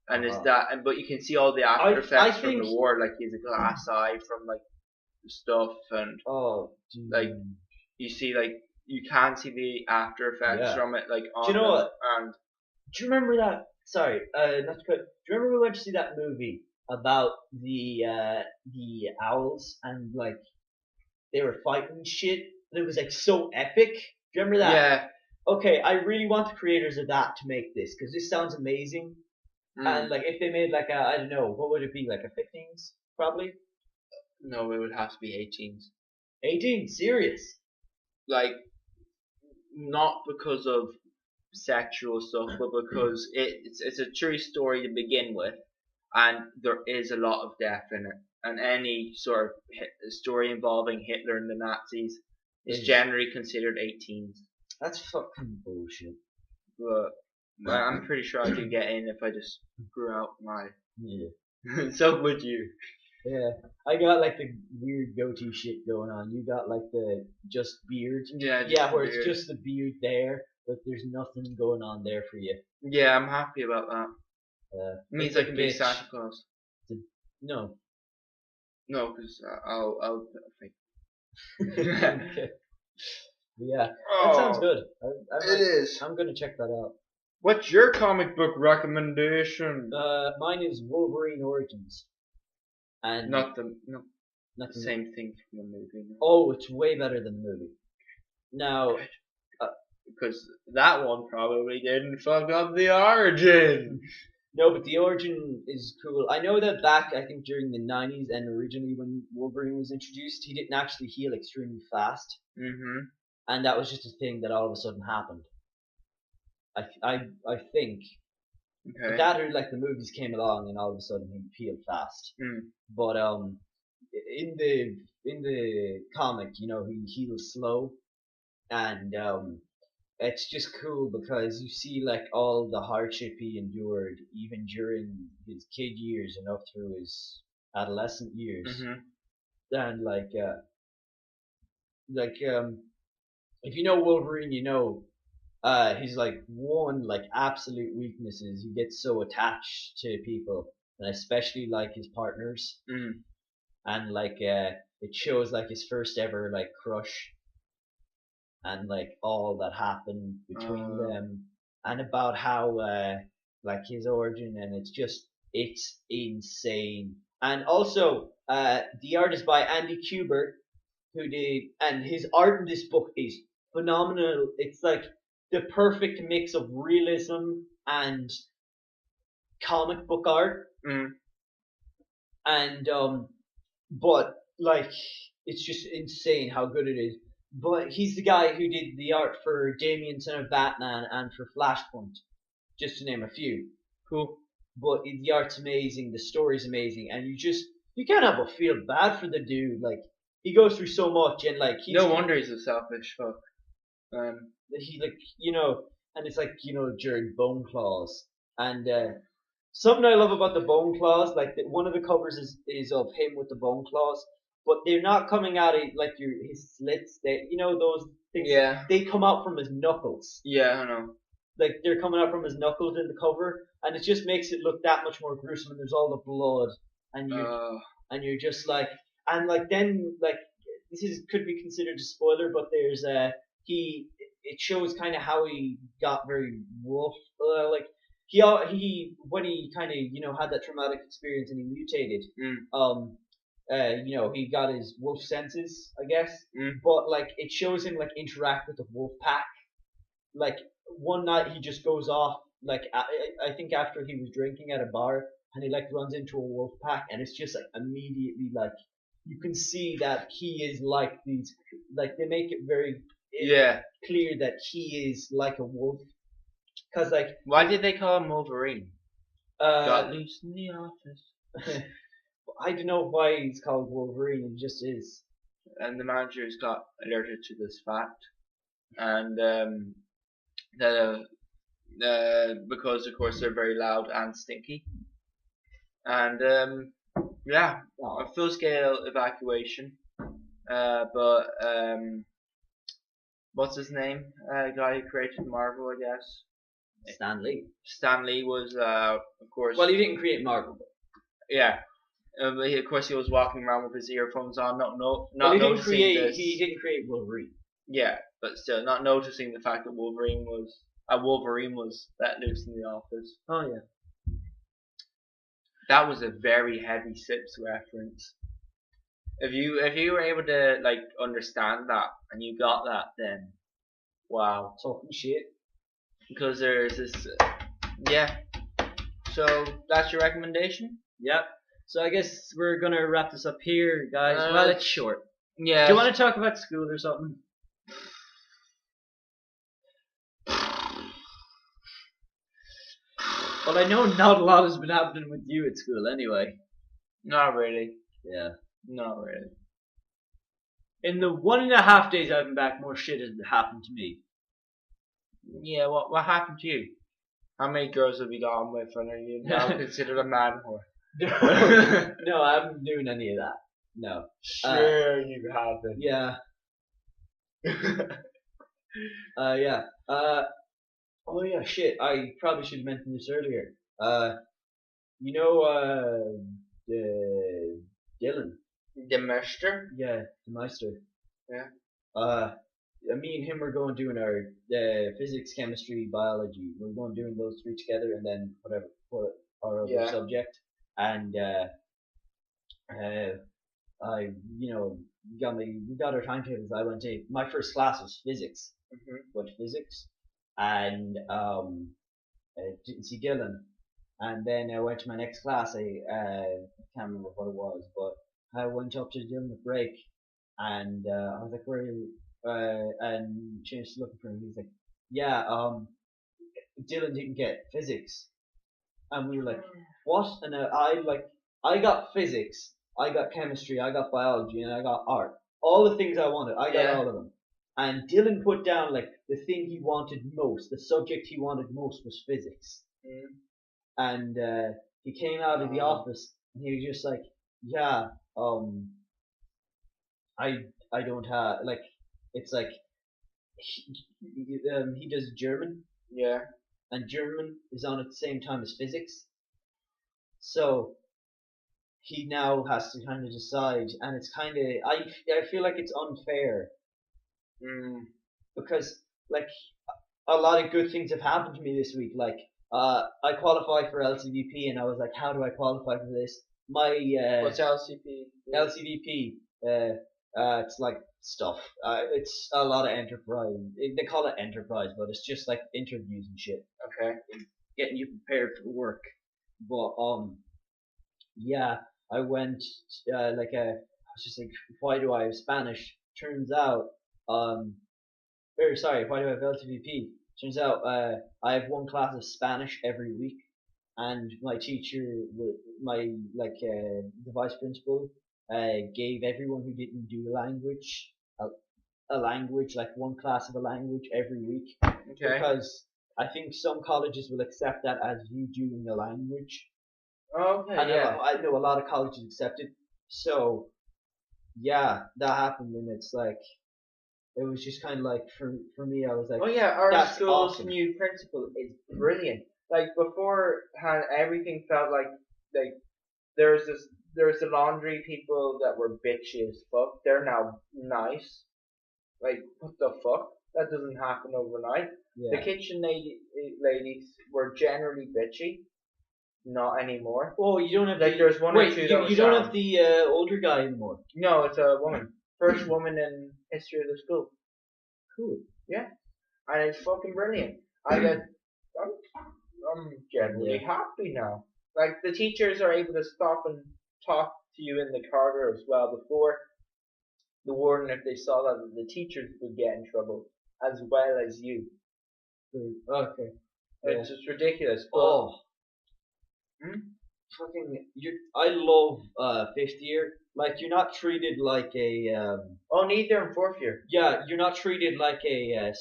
and his dad. But you can see all the after effects from the war. Like he has a glass eye from like stuff, and like you see like you can see the after effects from it. Like on do you know what? And do you remember that? Sorry, not to cut. Do you remember we went to see that movie about the owls and like they were fighting shit? And it was like so epic. Do you remember that? Yeah. Okay, I really want the creators of that to make this because this sounds amazing. And like if they made like I don't know, what would it be, like a 15s probably? No, it would have to be 18s. 18? Serious? Like, not because of sexual stuff, but because it's a true story to begin with, and there is a lot of death in it. And any sort of story involving Hitler and the Nazis is generally considered 18s. That's fucking bullshit. But I'm pretty sure I could get in if I just grew out my. Yeah. So would you. Yeah. I got like the weird goatee shit going on. You got like the just beard. Yeah, where it's just the beard there, but there's nothing going on there for you. Yeah, I'm happy about that. It means I can be Santa Claus. No. No, because I'll put a fake. Okay. Yeah, that sounds good. It is. I'm gonna check that out. What's your comic book recommendation? Mine is Wolverine Origins. And not the same thing from the movie. No. Oh, it's way better than the movie. Now, because that one probably didn't fuck up the origin. No, but the origin is cool. I know that back, I think during the 90s and originally when Wolverine was introduced, he didn't actually heal extremely fast. Mm-hmm. And that was just a thing that all of a sudden happened. I think. Okay. That or like the movies came along and all of a sudden he healed fast. But in the comic, he heals slow, and it's just cool because you see like all the hardship he endured even during his kid years and up through his adolescent years, Mhm. and if you know Wolverine, you know his like one like absolute weakness is he gets so attached to people, and especially like his partners, Mm. and it shows like his first ever like crush, and like all that happened between them, and about how like his origin, and it's insane. And also the art is by Andy Kubert, who did, and his art in this book is phenomenal. It's like the perfect mix of realism and comic book art, Mm. and but like it's just insane how good it is. But he's the guy who did the art for Damien Son of Batman and for Flashpoint, just to name a few. Cool. But the art's amazing, the story's amazing, and you can't help but feel bad for the dude. Like he goes through so much, and like No wonder he's a selfish fuck. he like and it's like during Bone Claws, and something I love about the Bone Claws, like one of the covers is of him with the Bone Claws, but they're not coming out of like his slits. They those things. Yeah. They come out from his knuckles. Yeah, I know. Like they're coming out from his knuckles in the cover, and it just makes it look that much more gruesome. And there's all the blood, and you're just like, and like then like could be considered a spoiler, but there's it shows kind of how he got very wolf, like he when he kind of had that traumatic experience and he mutated, he got his wolf senses, I guess, but like it shows him like interact with the wolf pack. Like one night he just goes off, like I think after he was drinking at a bar, and he like runs into a wolf pack, and it's just like immediately like you can see that he is like these, like they make it very clear that he is like a wolf. Cause like why did they call him Wolverine? Got loose in the office. I don't know why he's called Wolverine. He just is. And the managers got alerted to this fact, and because of course they're very loud and stinky, and a full scale evacuation. But what's his name? Guy who created Marvel, I guess. Stan Lee. Stan Lee was, of course. Well, he didn't create Marvel. Yeah. Of course, he was walking around with his earphones on, not he noticing this. He didn't create Wolverine. Yeah, but still, not noticing the fact that Wolverine was let loose in the office. Oh yeah. That was a very heavy Sips reference. If you were able to like understand that and you got that, then wow, talking shit. Because there's this, So that's your recommendation? Yep. So I guess we're gonna wrap this up here, guys. Well, it's short. Yeah. Do you want to talk about school or something? Well, I know not a lot has been happening with you at school anyway. Not really. Yeah. Not really. In the 1.5 days I've been back, more shit has happened to me. Yeah, what happened to you? How many girls have you gone with, and are you now considered a man whore? No, I haven't been doing any of that. No. Sure, you haven't. Yeah. Yeah. Oh yeah, shit. I probably should have mentioned this earlier. Dylan. The Meister? Yeah, the Meister. Yeah. Me and him were going doing our physics, chemistry, biology. We're going doing those three together, and then our other subject. And we got our timetables. I went to my first class was physics. Went to physics, and I didn't see Dylan. And then I went to my next class. I can't remember what it was, but I went up to Dylan at break, and I was like, "Where are you?" And James was looking for him. He was like, "Yeah, Dylan didn't get physics," and we were like, "What?" And I got physics, I got chemistry, I got biology, and I got art. All the things I wanted, I got all of them. And Dylan put down like the thing he wanted most, the subject he wanted most was physics. And he came out of the office and he was just like, yeah, I I don't have like it's like he does German, Yeah. and German is on at the same time as physics, so he now has to kind of decide, and it's kind of I feel like it's unfair Mm. because like a lot of good things have happened to me this week. Like I qualified for LCVP, and I was like, how do I qualify for this? My What's LCP? LCVP, it's like stuff. It's a lot of enterprise. They call it enterprise, but it's just like interviews and shit, Okay. getting you prepared for work. But yeah, I went I was just like, why do I have Spanish? Turns out, or sorry, why do I have LTVP? Turns out, I have one class of Spanish every week, and my teacher, my the vice principal, gave everyone who didn't do a language, like one class of a language every week, Okay. because I think some colleges will accept that as you doing a language. Okay. I know, Yeah. I know a lot of colleges accept it. So yeah, that happened, and it's like it was just kind of like for me, I was like, Oh yeah, our that's school's awesome. new principal is brilliant. Like beforehand, everything felt like there's the laundry people that were bitchy as fuck. They're now nice. Like what the fuck? That doesn't happen overnight. The Yeah. kitchen ladies were generally bitchy. Not anymore. Oh, you don't have Like the there's one or wait. two You that were you don't have sound. the older guy anymore. No, it's a woman. First woman in history of the school. Cool. Yeah, and it's fucking brilliant. I'm generally happy now. Like the teachers are able to stop and talk to you in the corridor as well. Before the warden, if they saw that, the teachers would get in trouble as well as you. Okay. Yeah. It's just ridiculous. But Oh, hmm? fucking you! I love fifth year. Like you're not treated like a Oh, neither in fourth year. yeah. You're not treated like a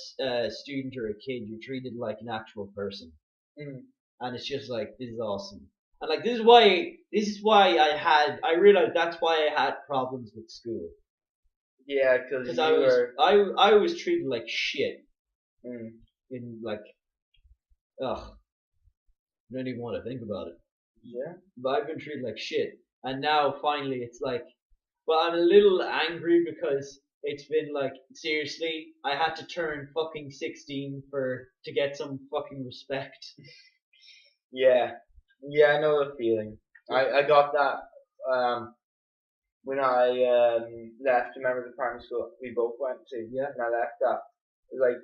student or a kid. You're treated like an actual person. Mm. And it's just like this is awesome. And like this is why I realized that's why I had problems with school, Yeah, because because you I was were. I was treated like shit Mm. in like ugh, I don't even want to think about it. Yeah. But I've been treated like shit, and now finally it's like, well, I'm a little angry because it's been like seriously, I had to turn fucking 16 to get some fucking respect. Yeah. Yeah, I know the feeling. I got that when I left. Remember the primary school we both went to? Yeah. And I left that. Like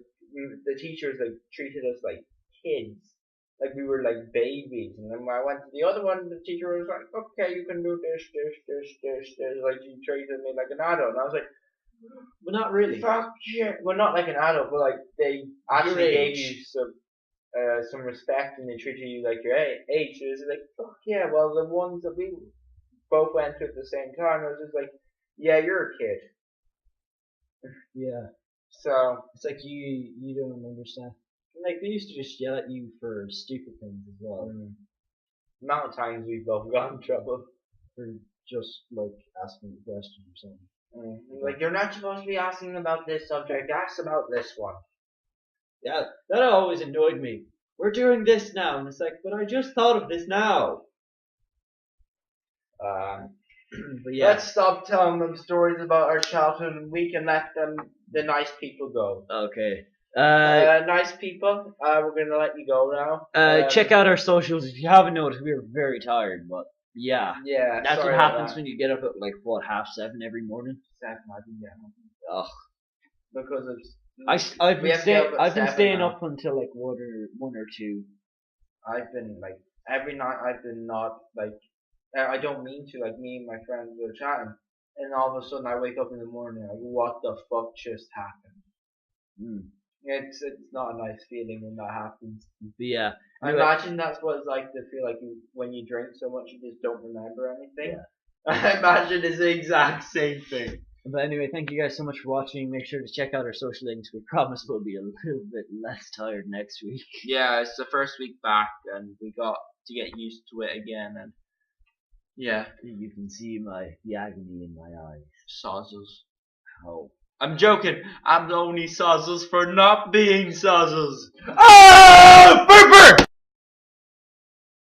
the teachers like treated us like kids, like we were like babies. And then when I went to the other one, the teacher was like, "Okay, you can do this." Like she treated me like an adult, and I was like, But not really. "Fuck shit." Well, not like an adult, but like they actually gave you some respect and they treated you like your age. So it's like, fuck yeah. Well, the ones that we both went to at the same time, I was just like, yeah, you're a kid. Yeah. So It's like you don't understand. Like they used to just yell at you for stupid things as well, amount of times we've both got in trouble. for just like asking a question or something. Like you're not supposed to be asking about this subject. Ask about this one. Yeah, that always annoyed me. We're doing this now, and it's like, but I just thought of this now. But yeah. Let's stop telling them stories about our childhood, and we can let the nice people go. Okay. Nice people. We're gonna let you go now. Check out our socials if you haven't noticed. We are very tired, but yeah, Yeah, that's sorry what about happens that. when you get up at like what 6:30 every morning. 7, I didn't get home Ugh. because of. I've We been have to get up at I've been 7 staying now. up until like one or two. I've been like every night. I've been not like. I don't mean to. Like me and my friends were chatting, and all of a sudden I wake up in the morning like, what the fuck just happened? Mm. It's not a nice feeling when that happens. But yeah. I Anyway, imagine that's what it's like to feel like when you drink so much you just don't remember anything. Yeah. I imagine it's the exact same thing. But anyway, thank you guys so much for watching. Make sure to check out our social links. We promise we'll be a little bit less tired next week. Yeah, it's the first week back, and we got to get used to it again, and Yeah. You can see the agony in my eyes. Sozzles. Oh. I'm joking. I'm only sozzles for not being sozzles. Oh, Burper!